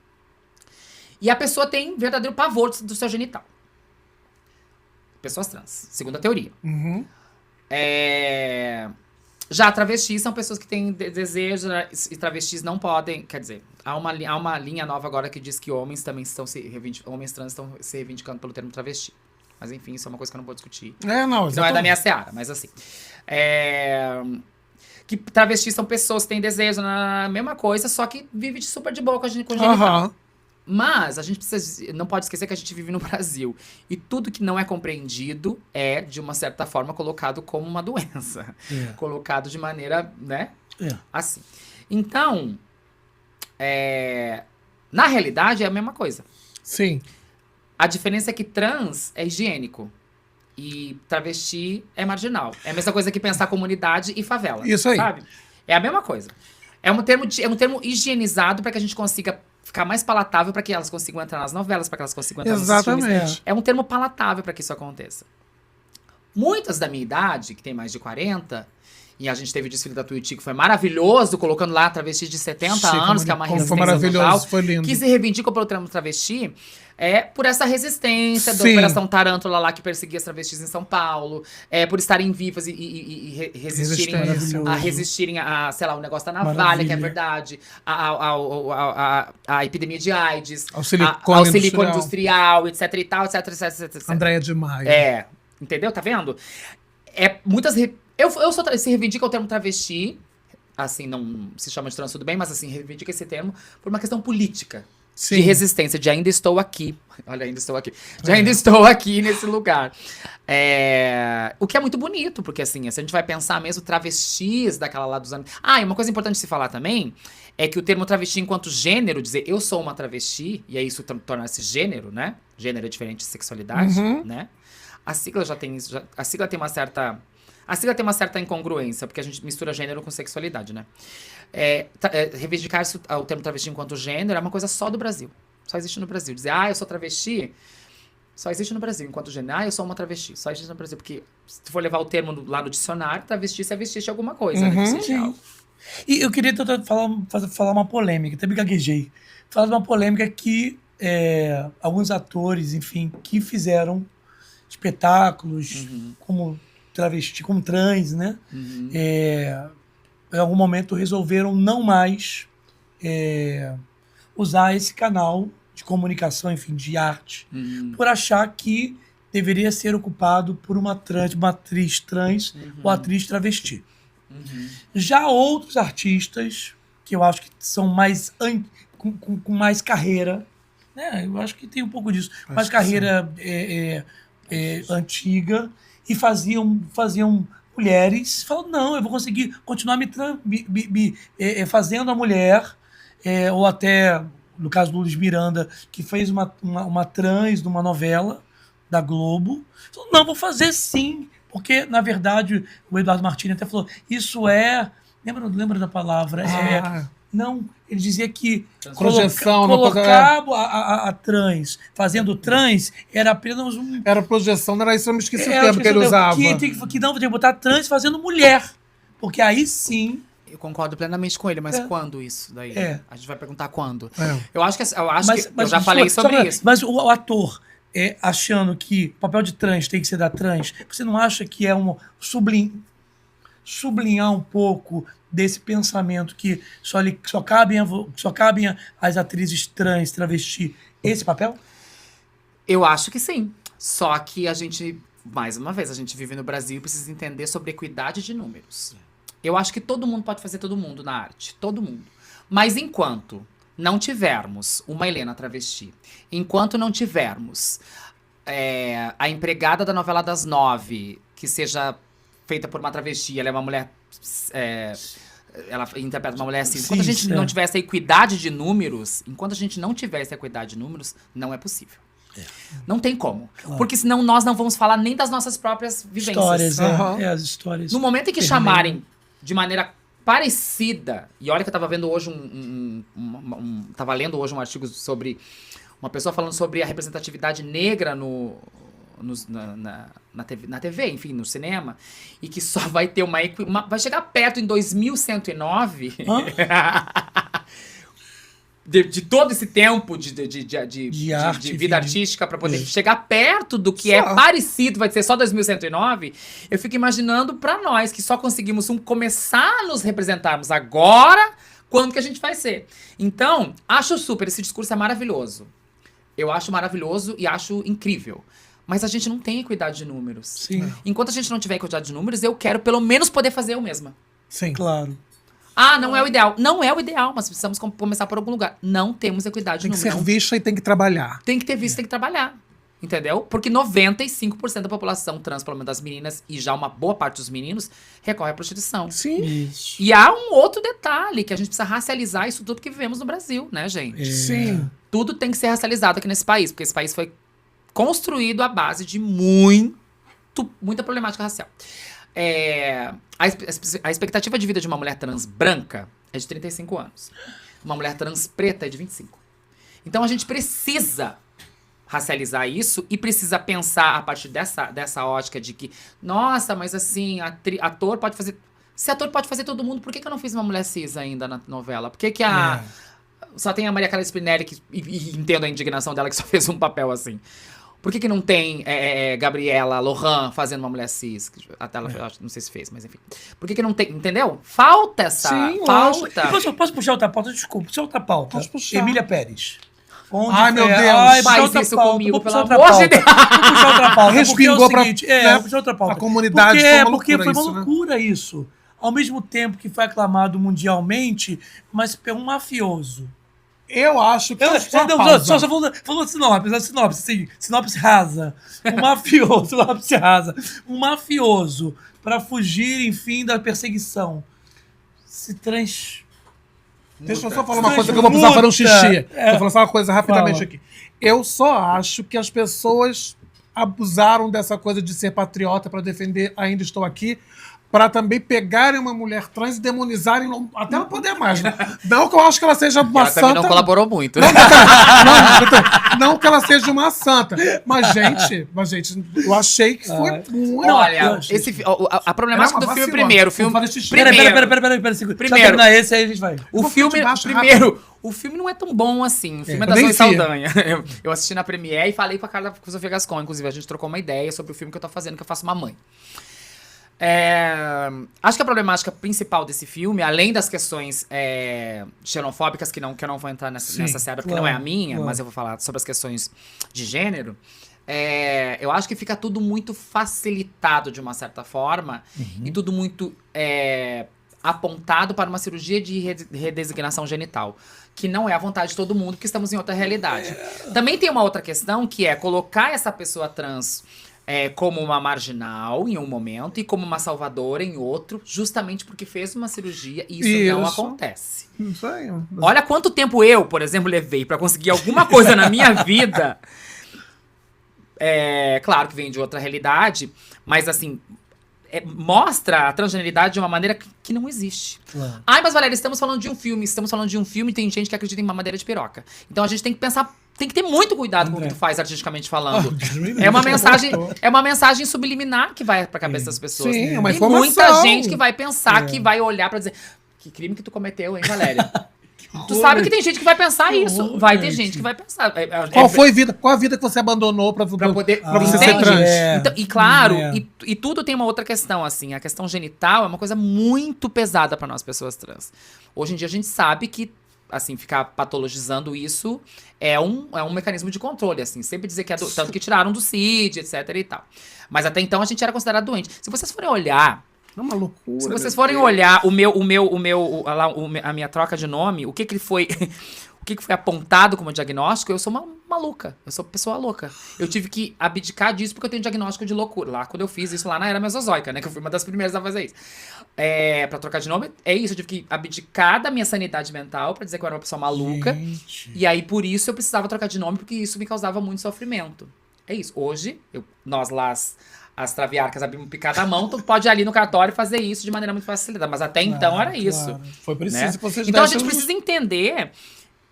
E a pessoa tem verdadeiro pavor do seu genital. Pessoas trans, segundo a teoria. Uhum. Já travestis são pessoas que têm desejo, né, e travestis não podem, quer dizer, há uma linha nova agora que diz que homens também homens trans estão se reivindicando pelo termo travesti. Mas enfim, isso é uma coisa que eu não vou discutir. Não, Que não é da minha seara, mas assim. Que travestis são pessoas que têm desejo na mesma coisa, só que vivem super de boa com genital. Aham. Mas a gente não pode esquecer que a gente vive no Brasil. E tudo que não é compreendido é, de uma certa forma, colocado como uma doença. Colocado de maneira, né? Assim. Então, na realidade, é a mesma coisa. Sim. A diferença é que trans é higiênico. E travesti é marginal. É a mesma coisa que pensar comunidade e favela. Isso aí. Sabe? É a mesma coisa. É um termo higienizado para que a gente consiga ficar mais palatável para que elas consigam entrar nas novelas, para que elas consigam entrar nos filmes. Exatamente. É um termo palatável para que isso aconteça. Muitas da minha idade, que tem mais de 40, e a gente teve o desfile da Tuiuti, que foi maravilhoso, colocando lá travesti de 70 anos, que é uma Como resistência foi maravilhoso, total, foi lindo. que se reivindicam pelo termo travesti, por essa resistência da Sim. Operação Tarântula lá, que perseguia as travestis em São Paulo, por estarem vivas e resistirem Resistência. resistirem a, sei lá, o negócio da navalha, Maravilha. que é verdade, a epidemia de AIDS, Ao silicone ao silicone industrial, etc e tal, etc. Andréia de Maio. Entendeu? Tá vendo? Se reivindica o termo travesti, assim, não se chama de trans, tudo bem, mas assim, reivindica esse termo por uma questão política. Sim. De resistência, de ainda estou aqui. Olha, ainda estou aqui. De ainda estou aqui nesse lugar. O que é muito bonito, porque assim, se a gente vai pensar mesmo travestis daquela lá dos anos... e uma coisa importante de se falar também é que o termo travesti enquanto gênero, dizer eu sou uma travesti, e aí isso torna-se gênero, né? Gênero é diferente de sexualidade, né? A sigla já tem isso. A sigla tem uma certa incongruência, porque a gente mistura gênero com sexualidade, né? Reivindicar o termo travesti enquanto gênero é uma coisa só do Brasil. Só existe no Brasil. Dizer, eu sou travesti, só existe no Brasil. Enquanto gênero, eu sou uma travesti. Só existe no Brasil. Porque se tu for levar o termo lá no dicionário, travesti, você é vestir de alguma coisa, né? Vestir de algo. E eu queria tentar falar uma polêmica, até me gaguejei. Falar de uma polêmica que alguns atores, enfim, que fizeram espetáculos como travesti, como trans, né? Em algum momento resolveram não mais usar esse canal de comunicação, enfim, de arte, por achar que deveria ser ocupado por uma atriz trans ou atriz travesti. Já outros artistas, que eu acho que são mais com mais carreira, né? Eu acho que tem um pouco disso, mais carreira antiga, e faziam mulheres, falam, não, eu vou conseguir continuar fazendo a mulher, ou até, no caso do Luiz Miranda, que fez uma trans numa novela da Globo, falou, não, vou fazer sim, porque, na verdade, o Eduardo Martini até falou, isso lembra da palavra? Não, ele dizia que Projeção, colocar a trans, fazendo trans, era apenas Era projeção, não era isso, eu me esqueci o termo que ele usava. Que não, tem que botar trans fazendo mulher. Porque aí sim... Eu concordo plenamente com ele, mas É. quando isso daí? É. A gente vai perguntar quando. É. Eu acho que eu já só- falei sobre isso. Mas o ator achando que o papel de trans tem que ser da trans, você não acha que é sublinhar um pouco desse pensamento que só cabem as atrizes trans, travesti, esse papel? Eu acho que sim. Só que a gente, mais uma vez, a gente vive no Brasil e precisa entender sobre equidade de números. Eu acho que todo mundo pode fazer todo mundo na arte. Todo mundo. Mas enquanto não tivermos uma Helena travesti, enquanto não tivermos a empregada da novela das 9, que seja feita por uma travesti, ela é uma mulher... ela interpreta uma mulher cis. Enquanto a gente Cis, não tiver essa equidade de números, enquanto a gente não tiver essa equidade de números, não é possível. Não tem como. Claro. Porque senão nós não vamos falar nem das nossas próprias vivências. Histórias, Aham. as histórias. No momento em que Permeiam. chamarem de maneira parecida, e olha que eu tava vendo hoje tava lendo hoje um artigo sobre uma pessoa falando sobre a representatividade negra na TV, enfim, no cinema, e que só vai ter vai chegar perto em 2109 de todo esse tempo de arte, vida enfim, artística para poder chegar perto do que é parecido, vai ser só 2109. Eu fico imaginando para nós que só conseguimos começar a nos representarmos agora, quando que a gente vai ser. Então, acho super, esse discurso é maravilhoso. Eu acho maravilhoso e acho incrível. Mas a gente não tem equidade de números. Sim, Enquanto a gente não tiver equidade de números, eu quero pelo menos poder fazer eu mesma. Sim. claro. Ah, não é o ideal. Não é o ideal, mas precisamos começar por algum lugar. Não temos equidade de Tem que números. ser Não. vista e tem que trabalhar. Tem que ter visto, tem que trabalhar. Entendeu? Porque 95% da população trans, pelo menos das meninas, e já uma boa parte dos meninos, recorre à prostituição. Sim. Isso. E há um outro detalhe, que a gente precisa racializar isso tudo que vivemos no Brasil, né, gente? Sim. Tudo tem que ser racializado aqui nesse país, porque esse país foi construído à base de muita problemática racial. A expectativa de vida de uma mulher trans branca é de 35 anos. Uma mulher trans preta é de 25. Então a gente precisa racializar isso e precisa pensar a partir dessa ótica de que, nossa, mas assim, ator pode fazer... Se ator pode fazer todo mundo, por que eu não fiz uma mulher cis ainda na novela? Por que só tem a Maria Clara Spinelli, e entendo a indignação dela, que só fez um papel assim. Por que não tem Gabriela Lohan fazendo uma mulher cis? Até ela, não sei se fez, mas enfim. Por que não tem, entendeu? Falta essa... Sim, falta. Posso puxar outra pauta? Desculpa, puxar outra pauta. Pode puxar. Emília Pérez. Onde Ai, meu Deus. Ai, puxar Faz outra isso pauta, comigo, vou puxar pelo outra amor de pauta. Vou puxar outra pauta. Respingou porque é o pra- seguinte, né, puxar outra pauta. a comunidade, Porque foi uma loucura foi uma isso, né? loucura isso. Ao mesmo tempo que foi aclamado mundialmente, mas é um mafioso. Eu acho que... Só falou sinopse, assim, sinopse rasa. Um mafioso, para fugir, enfim, da perseguição. Deixa eu só falar uma coisa que eu vou precisar fazer um xixi. Vou falar só uma coisa rapidamente aqui. Eu só acho que as pessoas abusaram dessa coisa de ser patriota para defender Ainda Estou Aqui, para também pegarem uma mulher trans e demonizarem até não poder mais, né? Não que eu acho que ela seja uma Ela também santa. não colaborou muito. Não que ela seja uma santa. Mas, gente, eu achei que foi muito... Olha, a problemática do filme primeiro. Vou fazer xixi. Peraí, Primeiro. Deixa eu terminar esse, aí a gente vai. O filme, o filme não é tão bom assim. O filme é da nem Zoe vi. Saldanha. Eu assisti na Premiere e falei com a Carla Sofia Gascon. Inclusive, a gente trocou uma ideia sobre o filme que eu tô fazendo, que eu faço uma mãe. Acho que a problemática principal desse filme, além das questões xenofóbicas, que eu não vou entrar nessa seara, porque não é a minha, mas eu vou falar sobre as questões de gênero, eu acho que fica tudo muito facilitado de uma certa forma e tudo muito apontado para uma cirurgia de redesignação genital, que não é a vontade de todo mundo, porque estamos em outra realidade. Também tem uma outra questão, que é colocar essa pessoa trans como uma marginal em um momento e como uma salvadora em outro, justamente porque fez uma cirurgia e isso não acontece. Isso aí. Olha quanto tempo eu, por exemplo, levei pra conseguir alguma coisa na minha vida. Claro que vem de outra realidade, mas assim, mostra a transgeneridade de uma maneira que não existe. Claro. Ai, mas Valéria, estamos falando de um filme, tem gente que acredita em mamadeira de piroca. Então a gente tem que pensar tem que ter muito cuidado com o que tu faz artisticamente falando. Deus me livre, É uma mensagem subliminar que vai pra cabeça das pessoas. Sim, é uma Tem informação. muita gente que vai pensar, que vai olhar pra dizer, que crime que tu cometeu, hein, Valéria? Tu sabe que tem gente que vai pensar isso. Vai ter gente que vai pensar. Qual a vida que você abandonou pra Poder, pra você ser entende? trans? Então, e claro, e tudo tem uma outra questão, assim. A questão genital é uma coisa muito pesada pra nós, pessoas trans. Hoje em dia a gente sabe que, assim, ficar patologizando isso é um mecanismo de controle, assim. Sempre dizer que é tanto que tiraram do CID, etc e tal. Mas até então a gente era considerado doente. Se vocês forem olhar... É uma loucura. Se vocês forem olhar a minha troca de nome, o que foi o que foi apontado como diagnóstico, eu sou uma maluca. Eu sou pessoa louca. Eu tive que abdicar disso porque eu tenho diagnóstico de loucura. Lá, quando eu fiz isso lá na era mesozoica, né? Que eu fui uma das primeiras a fazer isso. Pra trocar de nome, é isso. Eu tive que abdicar da minha sanidade mental pra dizer que eu era uma pessoa maluca. Gente. E aí, por isso, eu precisava trocar de nome, porque isso me causava muito sofrimento. É isso. Hoje, nós lá... As traviarcas abrimos picada a mão, tu pode ir ali no cartório e fazer isso de maneira muito facilitada. Mas até então era isso. Claro. Foi preciso né? que vocês Então a dessem gente precisa entender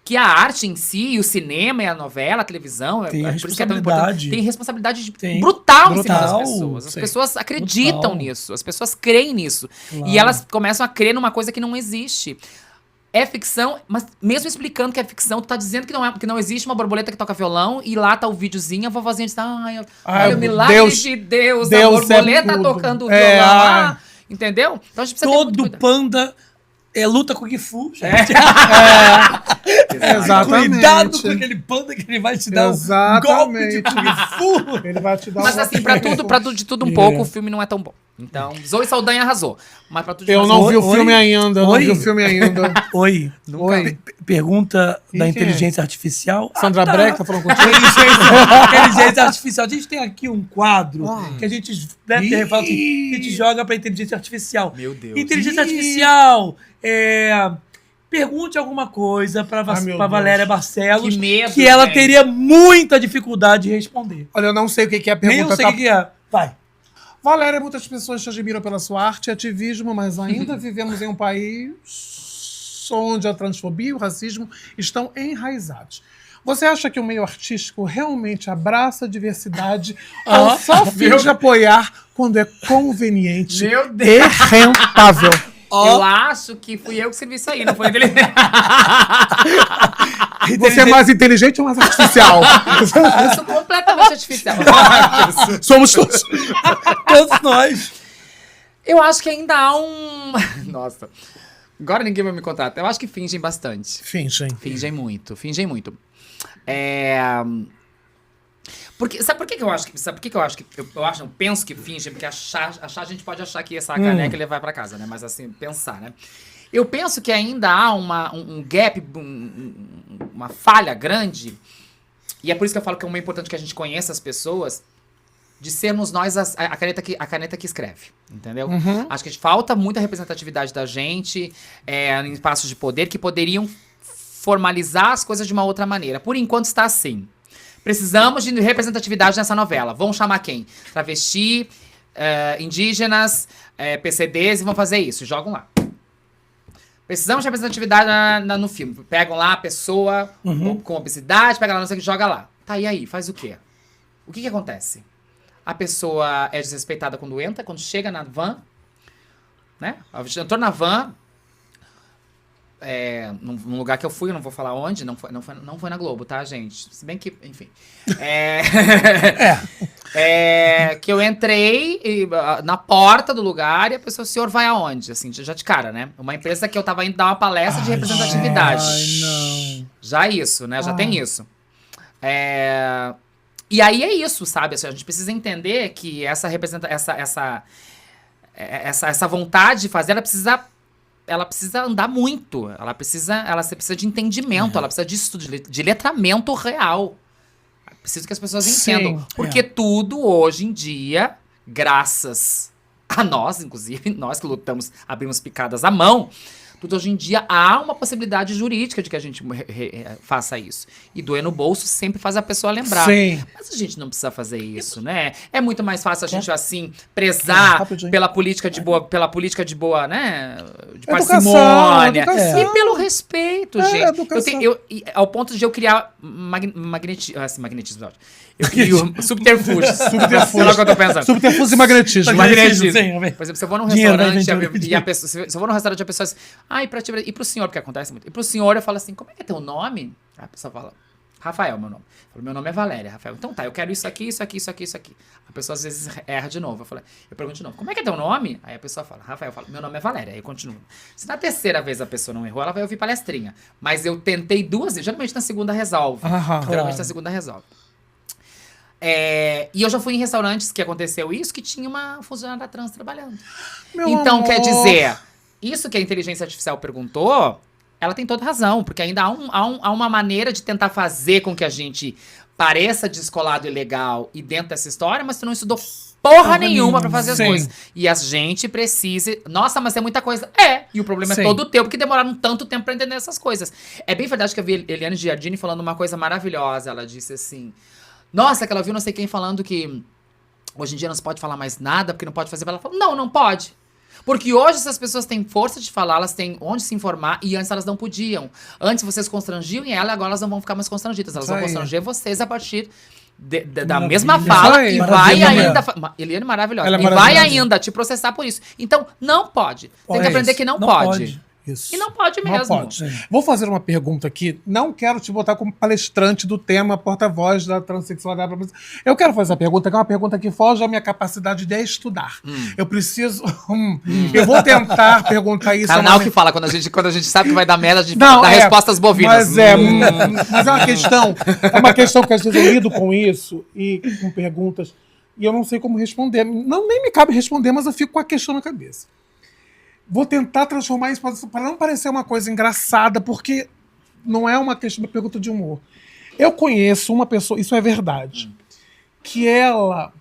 que a arte em si, o cinema e a novela, a televisão, Tem por isso que é tão importante, responsabilidade. tem responsabilidade Tem. brutal em cima das Brutal, pessoas. As sim. pessoas acreditam Brutal. nisso, as pessoas creem nisso. Claro. E elas começam a crer numa coisa que não existe. É ficção, mas mesmo explicando que é ficção, tu tá dizendo que não existe uma borboleta que toca violão e lá tá o videozinho, a vovozinha diz, olha o milagre de Deus, a Deus é borboleta tudo. tocando violão lá, entendeu? Então a gente precisa ter muito Todo cuidado. panda luta com o Kung Fu, gente. Exatamente. Cuidado com aquele panda que ele vai te dar um golpe de Exatamente. Kung Fu. Ele vai te dar Mas uma- assim, de tudo um pouco, o filme não é tão bom. Então, Zoe Saldanha arrasou. Mas pra tudo de Eu mais não um- vi o Oi? filme ainda, eu não Oi? vi o filme ainda. Oi. Oi. Pergunta E da quem é? inteligência artificial. Sandra Breck tá falando contigo? Inteligência artificial. A gente tem aqui um quadro que a gente, né, Ih. fala assim, a gente joga pra inteligência artificial. Meu Deus. Inteligência artificial, pergunte alguma coisa pra Ai, meu Valéria Deus. Barcelos Que medo, que ela gente. teria muita dificuldade de responder. Olha, eu não sei o que é a Nem eu pergunta. sei o que é. Vai. Valéria, muitas pessoas te admiram pela sua arte e ativismo, mas ainda vivemos em um país onde a transfobia e o racismo estão enraizados. Você acha que o meio artístico realmente abraça a diversidade ou só finge apoiar quando é conveniente Meu e rentável? Eu acho que fui eu que escrevi isso aí, não foi ele. Você é mais inteligente ou mais artificial? Eu sou completamente artificial. Somos todos. Todos nós. Eu acho que ainda há um... Nossa. Agora ninguém vai me contratar. Eu acho que fingem bastante. Fingem. Fingem muito. Sabe por que eu acho que... Sabe por que eu acho que... Eu penso que fingem, porque achar a gente pode achar que essa caneca ele vai pra casa, né? Mas assim, pensar, né? Eu penso que ainda há um gap, uma falha grande, e é por isso que eu falo que é importante que a gente conheça as pessoas, de sermos nós a caneta que escreve, entendeu? Acho que falta muita representatividade da gente em espaços de poder que poderiam formalizar as coisas de uma outra maneira. Por enquanto está assim. Precisamos de representatividade nessa novela. Vão chamar quem? Travesti, indígenas, PCDs e vão fazer isso. Jogam lá. Precisamos de representatividade no filme. Pegam lá a pessoa com obesidade, pega lá, não sei o que, joga lá. Tá, e aí? Faz o quê? O que acontece? A pessoa é desrespeitada quando entra, quando chega na van, né? Entrou na van, num lugar que eu fui, eu não vou falar onde, não foi na Globo, tá, gente? Se bem que, enfim. Que eu entrei na porta do lugar e a pessoa, o senhor vai aonde? Assim, já de cara, né? Uma empresa que eu tava indo dar uma palestra de representatividade. Ai, não. Já isso, né? Já tem isso. E aí é isso, sabe? Assim, a gente precisa entender que essa vontade de fazer, ela precisa andar muito. Ela precisa de entendimento, ela precisa de estudo, de letramento real. Preciso que as pessoas entendam. Porque tudo hoje em dia, graças a nós, inclusive, nós que lutamos, abrimos picadas à mão, Porque hoje em dia há uma possibilidade jurídica de que a gente faça isso. E doer no bolso sempre faz a pessoa lembrar. Sim. Mas a gente não precisa fazer isso, né? É muito mais fácil a gente, assim, prezar Rapidinho. pela política de boa, né? De Educação, parcimônia. educação. E pelo respeito, gente. educação. Ao ponto de eu criar magnetismo. Eu crio subterfúgios. Sei lá o que eu tô pensando. Subterfúgio e magnetismo. Magnetismo. Sim, Por exemplo, se eu vou num Dinheiro, restaurante né, se eu vou num restaurante a pessoa diz, e pro senhor, porque acontece muito. E pro senhor eu falo assim, como é que é teu nome? Aí a pessoa fala, Rafael, meu nome. Eu falo, meu nome é Valéria, Rafael. Então tá, eu quero isso aqui, isso aqui, isso aqui, isso aqui. A pessoa às vezes erra de novo. Eu pergunto de novo, como é que é teu nome? Aí a pessoa fala, Rafael, eu falo, meu nome é Valéria. Aí eu continuo. Se na terceira vez a pessoa não errou, ela vai ouvir palestrinha. Mas eu tentei 2 vezes, geralmente na segunda resolve. Geralmente na segunda resolve. E eu já fui em restaurantes que aconteceu isso, que tinha uma funcionária trans trabalhando. Então, amor. quer dizer, isso que a inteligência artificial perguntou, ela tem toda razão, porque ainda há uma maneira de tentar fazer com que a gente pareça descolado e legal e dentro dessa história, mas tu não estudou porra nenhuma pra fazer as Sim. coisas. E a gente precisa... Nossa, mas é muita coisa. E o problema Sim. é todo teu, porque demoraram tanto tempo pra entender essas coisas. É bem verdade que eu vi Eliane Giardini falando uma coisa maravilhosa. Ela disse assim... Nossa, que ela viu não sei quem falando que hoje em dia não se pode falar mais nada, porque não pode fazer. Ela falou, não pode. Porque hoje essas pessoas têm força de falar, elas têm onde se informar, e antes elas não podiam. Antes vocês constrangiam ela, agora elas não vão ficar mais constrangidas. Elas Isso vão aí. constranger vocês a partir da Maravilha. mesma Isso fala aí. e vai Maravilha, ainda... Eliane maravilhosa. Ela é E vai maravilhosa. ainda te processar por isso. Então, não pode. Tem que aprender que não pode. Isso. E não pode Não mesmo. pode. Vou fazer uma pergunta aqui. Não quero te botar como palestrante do tema porta-voz da transexualidade. Eu quero fazer a pergunta, que é uma pergunta que foge à minha capacidade de estudar. Eu preciso... Eu vou tentar perguntar isso. Canal que fala, quando a gente sabe que vai dar merda, a gente Não, dá é, respostas bovinas. Mas é uma questão que às vezes eu lido com isso e com perguntas e eu não sei como responder. Nem me cabe responder, mas eu fico com a questão na cabeça. Vou tentar transformar isso para não parecer uma coisa engraçada, porque não é uma pergunta de humor. Eu conheço uma pessoa, isso é verdade, que ela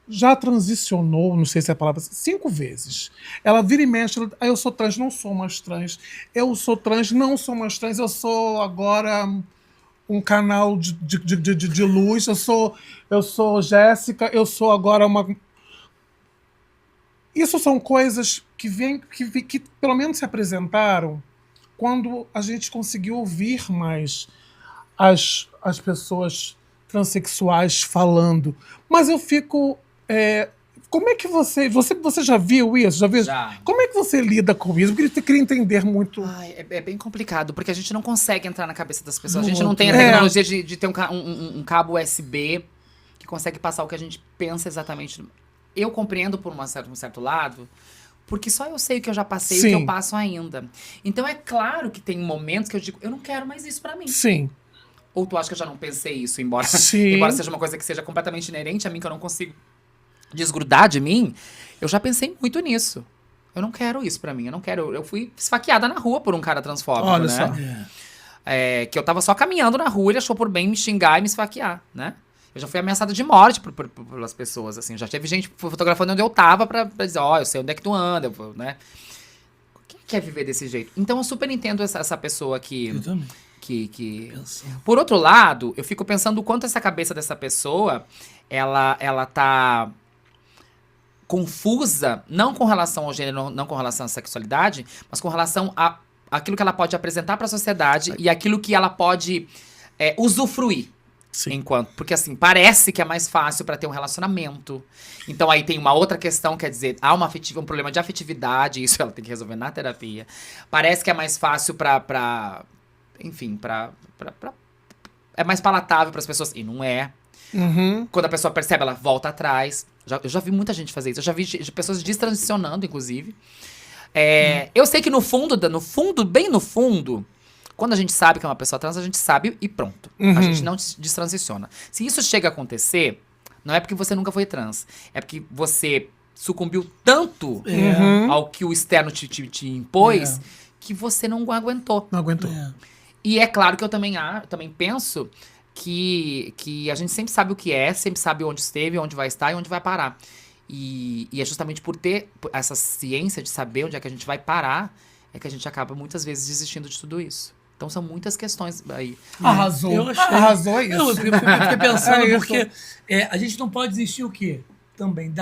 já transicionou, não sei se é a palavra, 5 vezes. Ela vira e mexe, eu sou trans, não sou mais trans. Eu sou trans, não sou mais trans. Eu sou agora um canal de luz. Eu sou Jéssica, eu sou agora uma... Isso são coisas que pelo menos se apresentaram quando a gente conseguiu ouvir mais as pessoas transexuais falando. Mas eu fico... como é que você já viu isso? Já. Como é que você lida com isso? Eu queria entender muito. Ai, é bem complicado, porque a gente não consegue entrar na cabeça das pessoas. A Não, gente não tem a é. tecnologia de ter um cabo USB que consegue passar o que a gente pensa exatamente. Eu compreendo por um certo lado, porque só eu sei o que eu já passei e o que Sim. eu passo ainda. Então é claro que tem momentos que eu digo, eu não quero mais isso pra mim. Sim. Ou tu acha que eu já não pensei isso, embora Sim. seja uma coisa que seja completamente inerente a mim, que eu não consigo desgrudar de mim, eu já pensei muito nisso. Eu não quero isso pra mim, eu não quero... Eu fui esfaqueada na rua por um cara transfóbico, Olha né? só. Que eu tava só caminhando na rua, ele achou por bem me xingar e me esfaquear, né? Eu já fui ameaçada de morte pelas pessoas, assim. Já teve gente fotografando onde eu tava pra dizer, eu sei onde é que tu anda, né? Quem quer viver desse jeito? Então eu super entendo essa pessoa Eu também. que... Por outro lado, eu fico pensando o quanto essa cabeça dessa pessoa, ela tá confusa, não com relação ao gênero, não com relação à sexualidade, mas com relação a aquilo que ela pode apresentar pra sociedade e aquilo que ela pode usufruir. Sim. Porque assim, parece que é mais fácil pra ter um relacionamento. Então aí tem uma outra questão, quer dizer, há um problema de afetividade, isso ela tem que resolver na terapia. Parece que é mais fácil enfim, é mais palatável pras pessoas, e não é. Uhum. Quando a pessoa percebe, ela volta atrás. Eu já vi muita gente fazer isso, eu já vi pessoas destransicionando, inclusive. Eu sei que no fundo, bem no fundo, quando a gente sabe que é uma pessoa trans, a gente sabe e pronto. A gente não destransiciona. Se isso chega a acontecer, não é porque você nunca foi trans. É porque você sucumbiu tanto ao que o externo te impôs que você não aguentou. Não aguentou. E é claro que eu também penso que a gente sempre sabe o que é, sempre sabe onde esteve, onde vai estar e onde vai parar. E é justamente por ter essa ciência de saber onde é que a gente vai parar, é que a gente acaba muitas vezes desistindo de tudo isso. Então são muitas questões aí. Arrasou. Eu achei. Arrasou isso. Eu fiquei pensando, É isso. porque a gente não pode desistir o quê? Também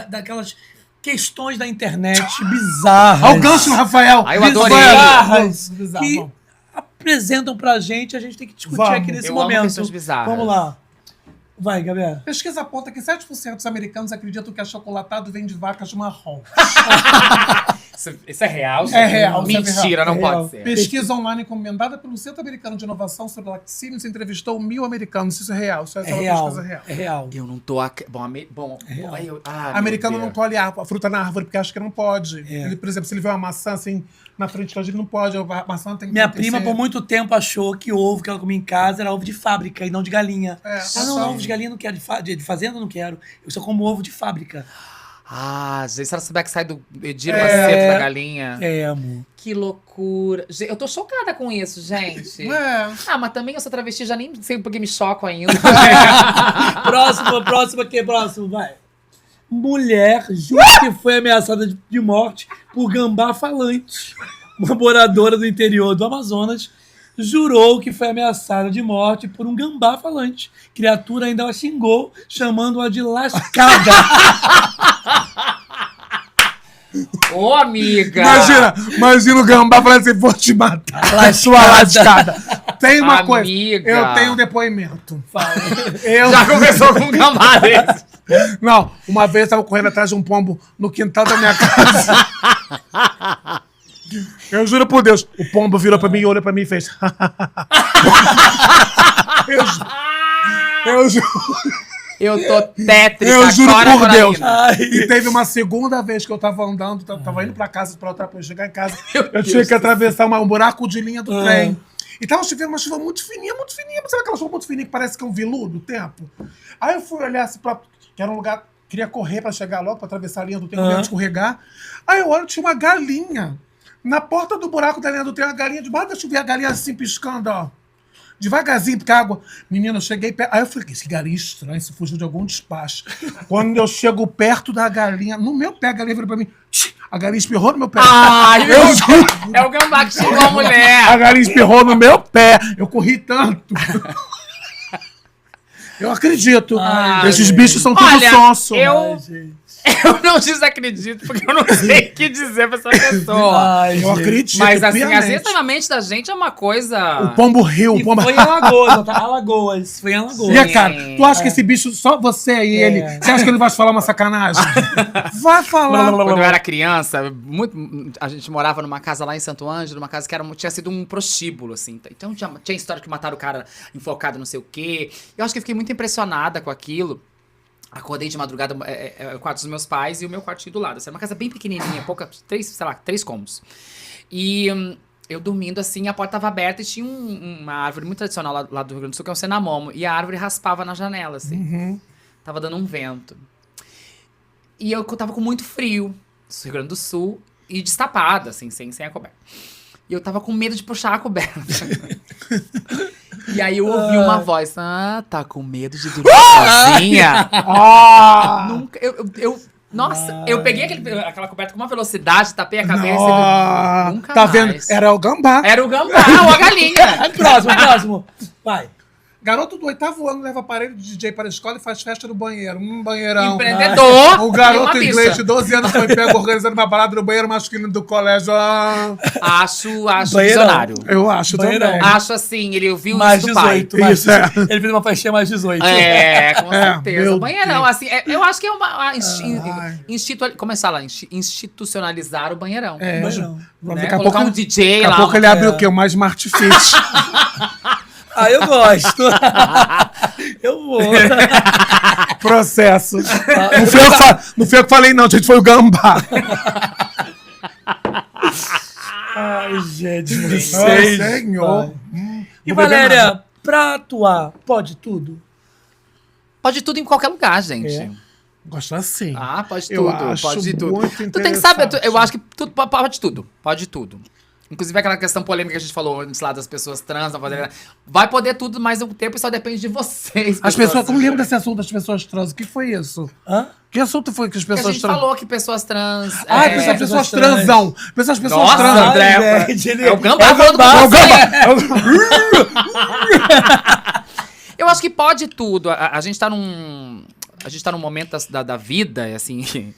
daquelas questões da internet bizarras. Olha o gancho, Rafael. Ai, eu adorei. Bizarras. Bizarro. Que apresentam pra gente, a gente tem que discutir Vamos. aqui nesse Eu amo momento. questões bizarras. Vamos lá. Vai, Gabriel. Pesquisa aponta que 7% dos americanos acreditam que achocolatado vem de vacas marrom. Isso é real? É real, isso é Mentira, não real. pode ser. Pesquisa online encomendada pelo Centro Americano de Inovação sobre laticínios entrevistou 1.000 americanos. Isso é real. Isso é É uma real. pesquisa real. É real. Eu não tô... Bom, real. aí eu... Americano meu não Deus. colhe a fruta na árvore porque acha que não pode. É. Ele, por exemplo, se ele vê uma maçã assim na frente dele, não pode. A maçã tem que Minha tem que prima, ser- por muito tempo, achou que o ovo que ela comia em casa era ovo de fábrica e não de galinha. É, Ela, não, ovo de galinha não quero, de fazenda não quero. Eu só como ovo de fábrica. Gente, se ela souber que sai do Edir Macedo da galinha. É, amor. Que loucura. Eu tô chocada com isso, gente. É. Mas também eu sou travesti, já nem sei porque me choco ainda. Próximo, vai. Mulher jura que foi ameaçada de morte por gambá falante. Uma moradora do interior do Amazonas jurou que foi ameaçada de morte por um gambá falante. Criatura ainda a xingou, chamando-a de lascada. Ô, amiga! Imagina o gambá falando assim, vou te matar. Lascada. Sua lascada. Tem uma coisa. Amiga. Eu tenho um depoimento. Fala. Eu, Já começou com um gambá desse. não, uma vez eu tava correndo atrás de um pombo no quintal da minha casa. Eu juro por Deus, o pombo virou pra mim e olhou pra mim e fez. eu juro. Eu tô tétrica. Eu juro Cora por Deus. Coralina. Ai. E teve uma segunda vez que eu tava andando, tava indo pra casa, pra outra, pra eu chegar em casa. Eu Deus tinha que do atravessar um buraco de linha do Ah. trem. E tava chovendo uma chuva muito fininha. Sabe aquela chuva muito fininha que parece que é um veludo o tempo? Aí eu fui olhar assim que era um lugar, queria correr pra chegar logo, pra atravessar a linha do trem, Ah. pra escorregar. Aí eu olho, tinha uma galinha. Na porta do buraco da linha do trem, uma galinha debaixo da chuva, e a galinha assim piscando, ó. Devagarzinho, porque a água... Menina, eu cheguei perto... Aí eu falei, que galinha estranha, se fugiu de algum despacho. Quando eu chego perto da galinha, no meu pé, a galinha virou pra mim... "Tch", a galinha espirrou no meu pé. Ai, meu Eu Deus. juro, É o gambá que xingou a mulher. a galinha espirrou no meu pé. Eu corri tanto. Eu acredito. Ai, Esses gente. bichos são tudo Olha, sonso. eu- Ai, gente. Eu não desacredito, porque eu não sei o que dizer pra essa pessoa. Ai, Eu gente. acredito. Mas assim, piamente. às vezes a mente da gente é uma coisa... O pombo riu. E O pombo... foi em Alagoas, tá? Alagoas. Foi em Alagoas. E a cara, tu acha que esse bicho, só você e ele, você acha que ele vai te falar uma sacanagem? Vai falar. Quando eu era criança, a gente morava numa casa lá em Santo Ângelo, uma casa que tinha sido um prostíbulo, assim. Então tinha história que mataram o cara enfocado não sei o quê. Eu acho que eu fiquei muito impressionada com aquilo. Acordei de madrugada, o quarto dos meus pais e o meu quartinho do lado. Assim, era uma casa bem pequenininha, três cômodos. E eu dormindo assim, a porta tava aberta e tinha uma árvore muito tradicional lá do Rio Grande do Sul, que é um cenamomo. E a árvore raspava na janela, assim. Tava dando um vento. E eu tava com muito frio, do Rio Grande do Sul, e destapada, assim, sem a coberta. E eu tava com medo de puxar a coberta. E aí eu ouvi uma voz, tá com medo de dormir sozinha? Ah, Nunca, nossa, eu peguei aquela coberta com uma velocidade, tapei a cabeça não. e nunca Tá mais. vendo? Era o gambá. Era o gambá ou a galinha. Próximo. Vai. Garoto do 8º ano leva aparelho de DJ para a escola e faz festa no banheiro. Banheirão. Empreendedor. O e garoto uma inglês bicha. de 12 anos foi pego organizando uma balada no banheiro masculino do colégio. Ah, Acho Banheirão. visionário. eu acho Banheirão. também. Acho assim, ele ouviu Mais isso do pai. 18. Mais Isso, é. 18. Ele fez uma festinha mais 18. É, com certeza. meu Banheirão, assim, eu acho que é uma Ai. começar lá, institucionalizar o banheirão. É, Banheirão. Né? daqui a Colocar pouco, um DJ daqui a lá. pouco ele abre o quê? O mais Smart Fit. Ah, eu gosto. Eu vou. Processo. Não fui eu que falei, não, gente, foi o gambá. Ai, gente, Ai, vocês. senhor. E Não bebeu Valéria, pra atuar, pode tudo? Pode tudo em qualquer lugar, gente. É. Gosto assim. Ah, pode Eu tudo, acho pode tudo. muito Tu tem que saber, interessante. eu acho que tudo pode tudo. Pode tudo. Inclusive aquela questão polêmica que a gente falou antes lá das pessoas trans, vai poder tudo mais um tempo e só depende de vocês. As pessoas, não lembro desse assunto das pessoas trans. O que foi isso? Hã? Que assunto foi que as Porque a pessoas gente trans... falou que pessoas trans... Ah, pessoas pessoas trans. transão. Pessoas Nossa, trans. André, gente, ele- é o gambá é o falando gambá. com você. É Eu acho que pode tudo. A gente tá num momento da vida, assim,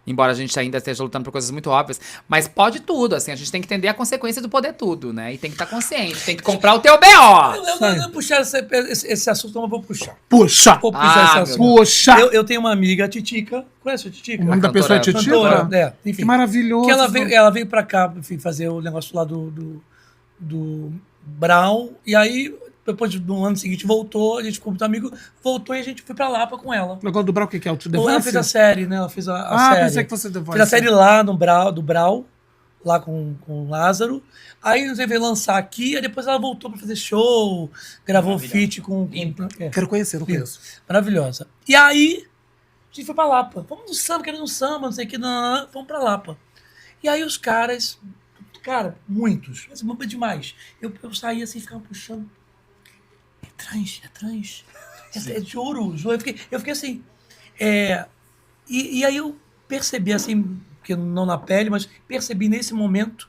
embora a gente ainda esteja lutando por coisas muito óbvias, mas pode tudo, assim, a gente tem que entender a consequência do poder tudo, né? E tem que estar consciente, tem que comprar o teu B.O. Eu vou puxar esse assunto, não vou puxar. Puxa. Vou puxar esse meu assunto. Puxa. Eu tenho uma amiga, a Titica. Conhece a Titica? O nome da pessoa é Titica? Cantora, enfim. Que maravilhoso. Que ela veio pra cá, enfim, fazer o negócio lá do Brown. E aí, depois do ano seguinte, voltou, a gente ficou muito amigo, voltou e a gente foi pra Lapa com ela. O negócio do Brau, o que é? O The Ela fez a Voice? série, né? Ela fez a série. Pensei que fosse The Voice. Fez a série lá no do Brau, lá com o Lázaro. Aí não sei, veio lançar aqui, aí depois ela voltou pra fazer show, gravou feat com Quero conhecer, não conheço. maravilhosa. E aí, a gente foi pra Lapa. Vamos no samba, querendo no samba, não sei o que, não, vamos pra Lapa. E aí os caras, cara, muitos, mas é demais. Eu saía assim, ficava puxando. É trans. É de ouro. Eu fiquei assim. E aí eu percebi, assim, porque não na pele, mas percebi nesse momento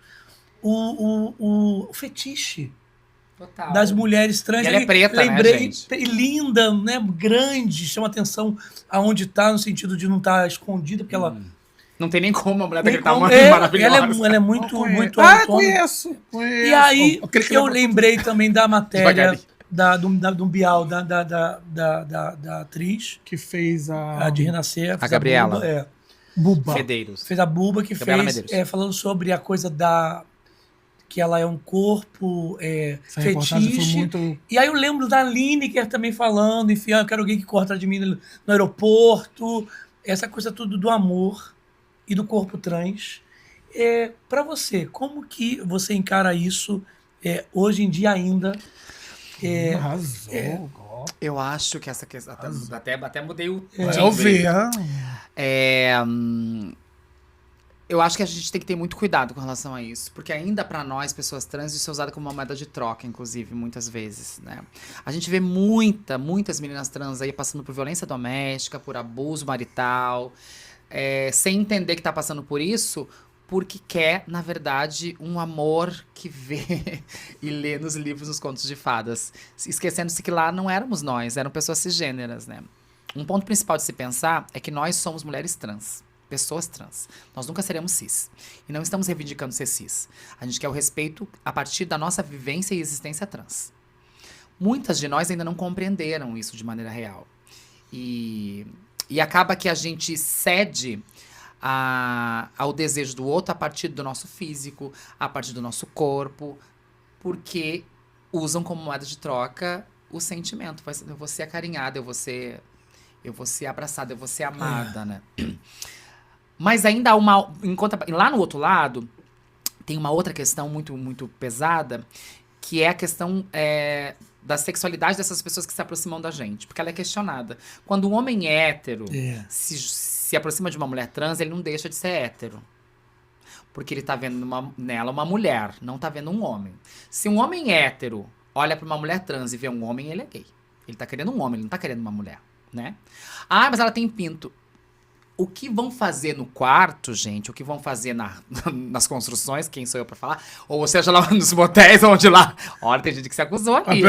o fetiche Total. das mulheres trans. E ela é preta, né, lembrei, gente? E linda, né? Grande, chama atenção aonde tá, no sentido de não estar escondida, porque ela. Não tem nem como a mulher Nem daquele como- tamanho é, maravilhosa. ela é muito, muito Ah, autona. conheço. E aí, Aquele que eu lembra- lembrei também da matéria Devagarinho. do Bial, da atriz, Que fez a de Renascer. fez Gabriela. Buba, Buba. Fedeiros. fez a Buba, que Gabriela fez, Medeiros. falando sobre a coisa que ela é um corpo Essa reportagem foi fetiche. muito... E aí eu lembro da Lineker também falando, enfim, eu quero alguém que corta de mim no aeroporto. Essa coisa tudo do amor e do corpo trans. Para você, como que você encara isso hoje em dia ainda? Arrasou. Eu acho que essa questão... Até mudei o... Eu vi. Eu acho que a gente tem que ter muito cuidado com relação a isso. Porque ainda pra nós, pessoas trans, isso é usado como uma moeda de troca, inclusive, muitas vezes, né? A gente vê muitas meninas trans aí passando por violência doméstica, por abuso marital, sem entender que tá passando por isso, porque quer, na verdade, um amor que vê e lê nos livros, nos contos de fadas. Esquecendo-se que lá não éramos nós, eram pessoas cisgêneras, né? Um ponto principal de se pensar é que nós somos mulheres trans. Pessoas trans. Nós nunca seremos cis. E não estamos reivindicando ser cis. A gente quer o respeito a partir da nossa vivência e existência trans. Muitas de nós ainda não compreenderam isso de maneira real. E acaba que a gente cede ao desejo do outro a partir do nosso físico, a partir do nosso corpo, porque usam como moeda de troca o sentimento. Eu vou ser acarinhada, eu vou ser abraçada, eu vou ser amada, né? Mas ainda há lá no outro lado, tem uma outra questão muito, muito pesada, que é a questão da sexualidade dessas pessoas que se aproximam da gente. Porque ela é questionada. Quando um homem hétero se aproxima de uma mulher trans, ele não deixa de ser hétero. Porque ele tá vendo nela uma mulher, não tá vendo um homem. Se um homem hétero olha pra uma mulher trans e vê um homem, ele é gay. Ele tá querendo um homem, ele não tá querendo uma mulher, né? Ah, mas ela tem pinto. O que vão fazer no quarto, gente, o que vão fazer nas construções, quem sou eu pra falar? Ou seja, lá nos motéis, onde lá... Olha, tem gente que se acusou aqui.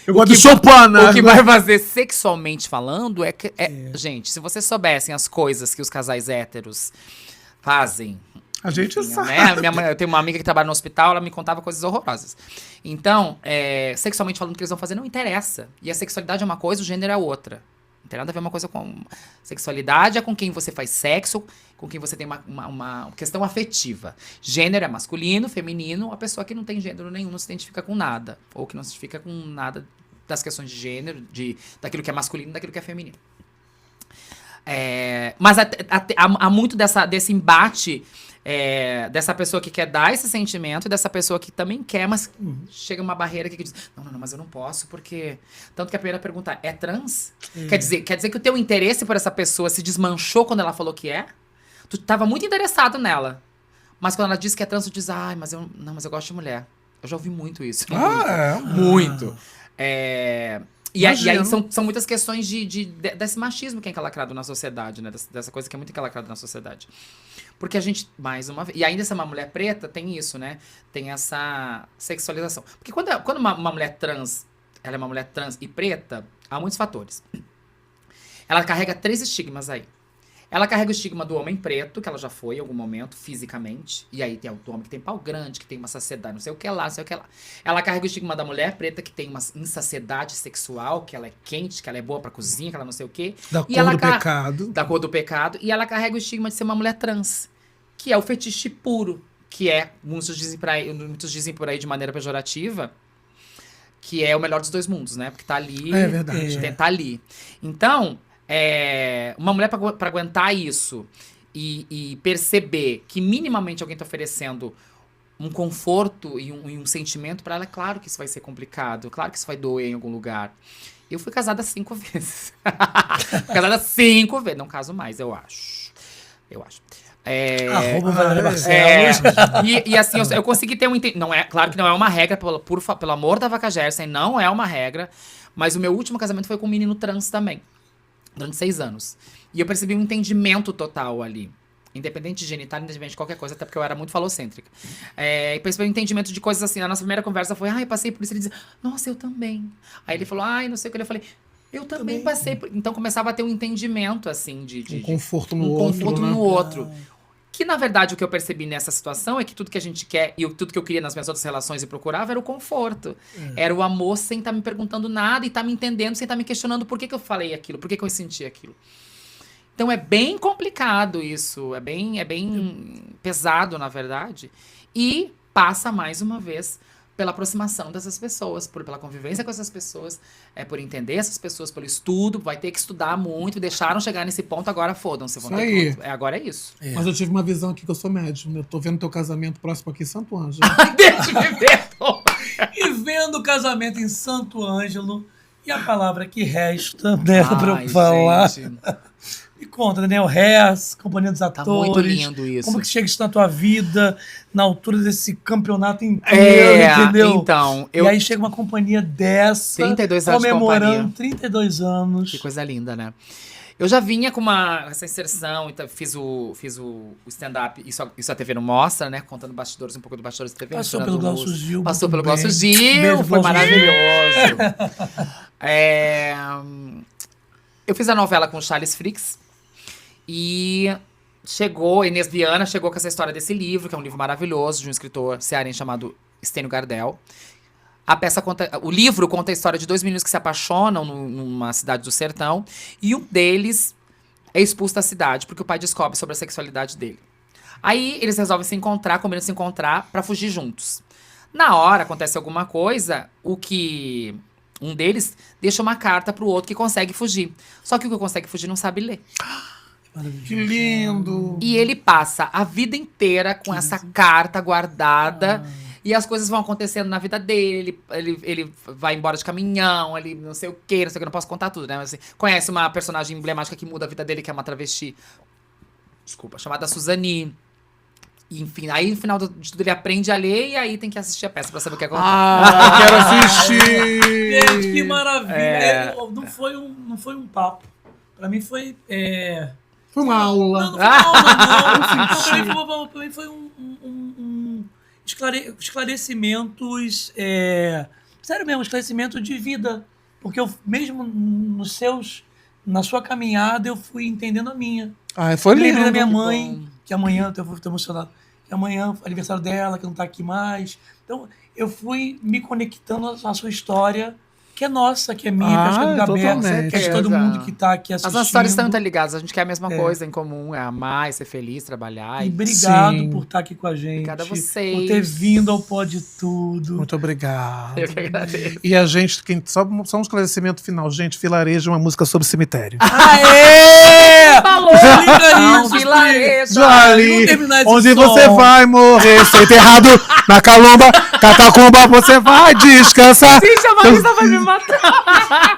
Eu gosto de Chopin, né? O que vai fazer sexualmente falando Gente, se vocês soubessem as coisas que os casais héteros fazem... A gente sabe. Né? Minha mãe, eu tenho uma amiga que trabalha no hospital, ela me contava coisas horrorosas. Então, sexualmente falando, o que eles vão fazer não interessa. E a sexualidade é uma coisa, o gênero é outra. Não tem nada a ver uma coisa com... Sexualidade é com quem você faz sexo, com quem você tem uma questão afetiva. Gênero é masculino, feminino, a pessoa que não tem gênero nenhum não se identifica com nada. Ou que não se identifica com nada das questões de gênero, daquilo que é masculino e daquilo que é feminino. Mas há muito desse embate... dessa pessoa que quer dar esse sentimento e dessa pessoa que também quer, mas chega uma barreira que diz, não, mas eu não posso, porque... Tanto que a primeira pergunta é trans? Quer dizer que o teu interesse por essa pessoa se desmanchou quando ela falou que é? Tu tava muito interessado nela, Mas quando ela diz que é trans, tu diz, mas eu gosto de mulher. Eu já ouvi muito isso. É? Muito. E aí são muitas questões desse machismo que é encalacrado na sociedade, né? Dessa coisa que é muito encalacrada na sociedade. Porque a gente, mais uma vez... E ainda se é uma mulher preta, tem isso, né? Tem essa sexualização. Porque quando uma mulher trans, ela é uma mulher trans e preta, há muitos fatores. Ela carrega 3 estigmas aí. Ela carrega o estigma do homem preto, que ela já foi em algum momento, fisicamente. E aí tem o homem que tem pau grande, que tem uma saciedade, não sei o que lá, não sei o que lá. Ela carrega o estigma da mulher preta, que tem uma insaciedade sexual, que ela é quente, que ela é boa pra cozinha, que ela não sei o quê. Da cor do pecado. Da cor do pecado. E ela carrega o estigma de ser uma mulher trans, que é o fetiche puro, que é, muitos dizem por aí de maneira pejorativa, que é o melhor dos 2 mundos, né? Porque tá ali. É verdade. Tá ali. Então... uma mulher pra aguentar isso e perceber que minimamente alguém tá oferecendo um conforto e um sentimento pra ela, é claro que isso vai ser complicado, claro que isso vai doer em algum lugar. Eu fui casada 5 vezes. Fui casada 5 vezes. Não caso mais, eu acho. Arroba Valéria Barcelos. E assim, eu consegui ter claro que não é uma regra, pelo amor da Vaca Gersen, não é uma regra, mas o meu último casamento foi com um menino trans também. Durante 6 anos. E eu percebi um entendimento total ali. Independente de genital, independente de qualquer coisa, até porque eu era muito falocêntrica. E percebi um entendimento de coisas assim. A nossa primeira conversa foi, eu passei por isso. Ele dizia, nossa, eu também. Aí ele falou, não sei o que. Eu falei, eu também passei por... Então começava a ter um entendimento, assim, de conforto no um outro, conforto né? no outro. Que, na verdade, o que eu percebi nessa situação é que tudo que a gente quer e tudo que eu queria nas minhas outras relações e procurava era o conforto. Era o amor sem estar me perguntando nada e estar me entendendo, sem estar me questionando por que eu falei aquilo, por que eu senti aquilo. Então, é bem complicado isso. É bem pesado, na verdade. E passa, mais uma vez, pela aproximação dessas pessoas, pela convivência com essas pessoas, por entender essas pessoas, pelo estudo, vai ter que estudar muito, deixaram chegar nesse ponto, agora fodam-se. Agora é isso. Mas eu tive uma visão aqui que eu sou médium, eu tô vendo teu casamento próximo aqui em Santo Ângelo. Deixa eu ver. E vendo o casamento em Santo Ângelo, e a palavra que resta, né, pra eu falar. Gente. Me conta, Daniel Hess, Companhia dos Atores. Tá muito lindo isso. Como que chega isso na tua vida, na altura desse campeonato inteiro, entendeu? Então, E aí chega uma companhia dessa, 32 anos de comemorando companhia. 32 anos. Que coisa linda, né? Eu já vinha com essa inserção, então fiz o stand-up, isso a TV não mostra, né? Contando bastidores, um pouco do bastidores da TV. Passou pelo Glaucio Gil. Passou pelo bem. Glaucio Gil, Beijo, foi Glaucio maravilhoso. Eu fiz a novela com o Charles Fricks e Inês Viana chegou com essa história desse livro, que é um livro maravilhoso, de um escritor cearense chamado Estênio Gardel. O livro conta a história de 2 meninos que se apaixonam numa cidade do sertão, e um deles é expulso da cidade, porque o pai descobre sobre a sexualidade dele. Aí eles resolvem combinam se encontrar pra fugir juntos. Na hora, acontece alguma coisa, um deles deixa uma carta pro outro que consegue fugir. Só que o que consegue fugir não sabe ler. Que lindo! E ele passa a vida inteira com essa carta guardada. E as coisas vão acontecendo na vida dele. Ele vai embora de caminhão, ele não sei o quê, não posso contar tudo, né? Mas, assim, conhece uma personagem emblemática que muda a vida dele, que é uma travesti. Chamada Suzani. E, enfim, aí no final de tudo ele aprende a ler e aí tem que assistir a peça pra saber o que acontece. Quero assistir! Gente, que maravilha! Não foi um papo. Pra mim foi... Foi uma aula. Não foi uma aula, não. Pra mim foi esclarecimentos... sério mesmo, esclarecimento de vida. Porque eu, mesmo na sua caminhada, eu fui entendendo a minha. Foi lindo. Lembrei da minha mãe, que amanhã, eu vou estar emocionado, que amanhã é aniversário dela, que não tá aqui mais. Então, eu fui me conectando à sua história, que é nossa, que é minha, que acho que é do Gabriel, que é de todo mundo que tá aqui assistindo. As nossas histórias estão interligadas, a gente quer a mesma coisa em comum, é amar, é ser feliz, trabalhar. E obrigado por estar aqui com a gente. Obrigada a vocês. Por ter vindo ao Pode Tudo. Muito obrigado. Eu que agradeço. E a gente, só um esclarecimento final, gente, Vilarejo é uma música sobre cemitério. Aê! Falou! Vilarejo! Ali, terminar esse onde som. você vai morrer, ser enterrado na calomba, catacumba, você vai descansar. Sim, chama isso, vai me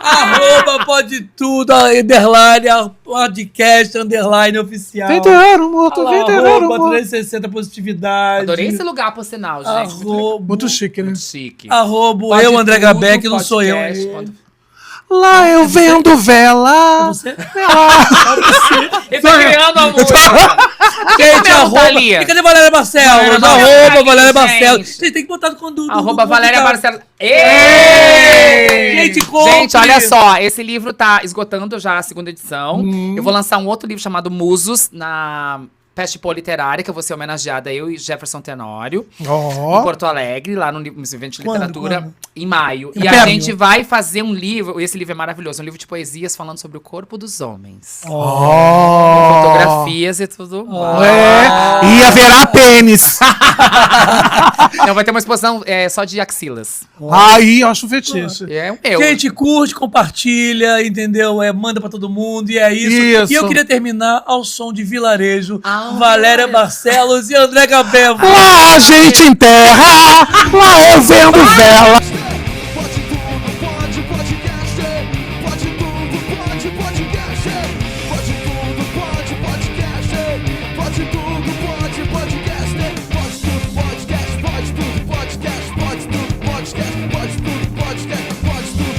Arroba pode tudo, underline, podcast, underline oficial. Venderam morto, venderam Arroba morto. 360 positividade. Adorei esse lugar, por sinal, gente. Arroba, Muito chique, né? Muito chique. arroba Pode eu, André tudo, Gabeck, não sou eu. podcast, É pode- Lá eu vendo vela. você? Ele tá criando a música. Gente, Cadê a arroba. Thalia? E cadê Valéria Barcelos? Valéria Arroba Barcelos, Valéria gente. Barcelos. Gente, tem que botar do Arroba Valéria Barcelos. Barcelos. Ei! Gente, compre. Gente, olha só, esse livro tá esgotando já a segunda edição. Eu vou lançar um outro livro chamado Musos, na Peste Pô Literária, que eu vou ser homenageada, eu e Jefferson Tenório, em Ó. Porto Alegre, lá no evento de Quando? literatura, Quando? em maio. E Inverno. a gente vai fazer um livro, esse livro é maravilhoso, um livro de poesias falando sobre o corpo dos homens. Ó. Fotografias e tudo. É. E haverá pênis. Não, vai ter uma exposição só de axilas. Aí, eu acho fetiche. É o meu. Gente, curte, compartilha, entendeu? Manda pra todo mundo e é isso. Isso. E eu queria terminar ao som de Vilarejo, Ah, Valéria Barcelos e André Gabé. Lá a gente enterra, lá eu vendo vela.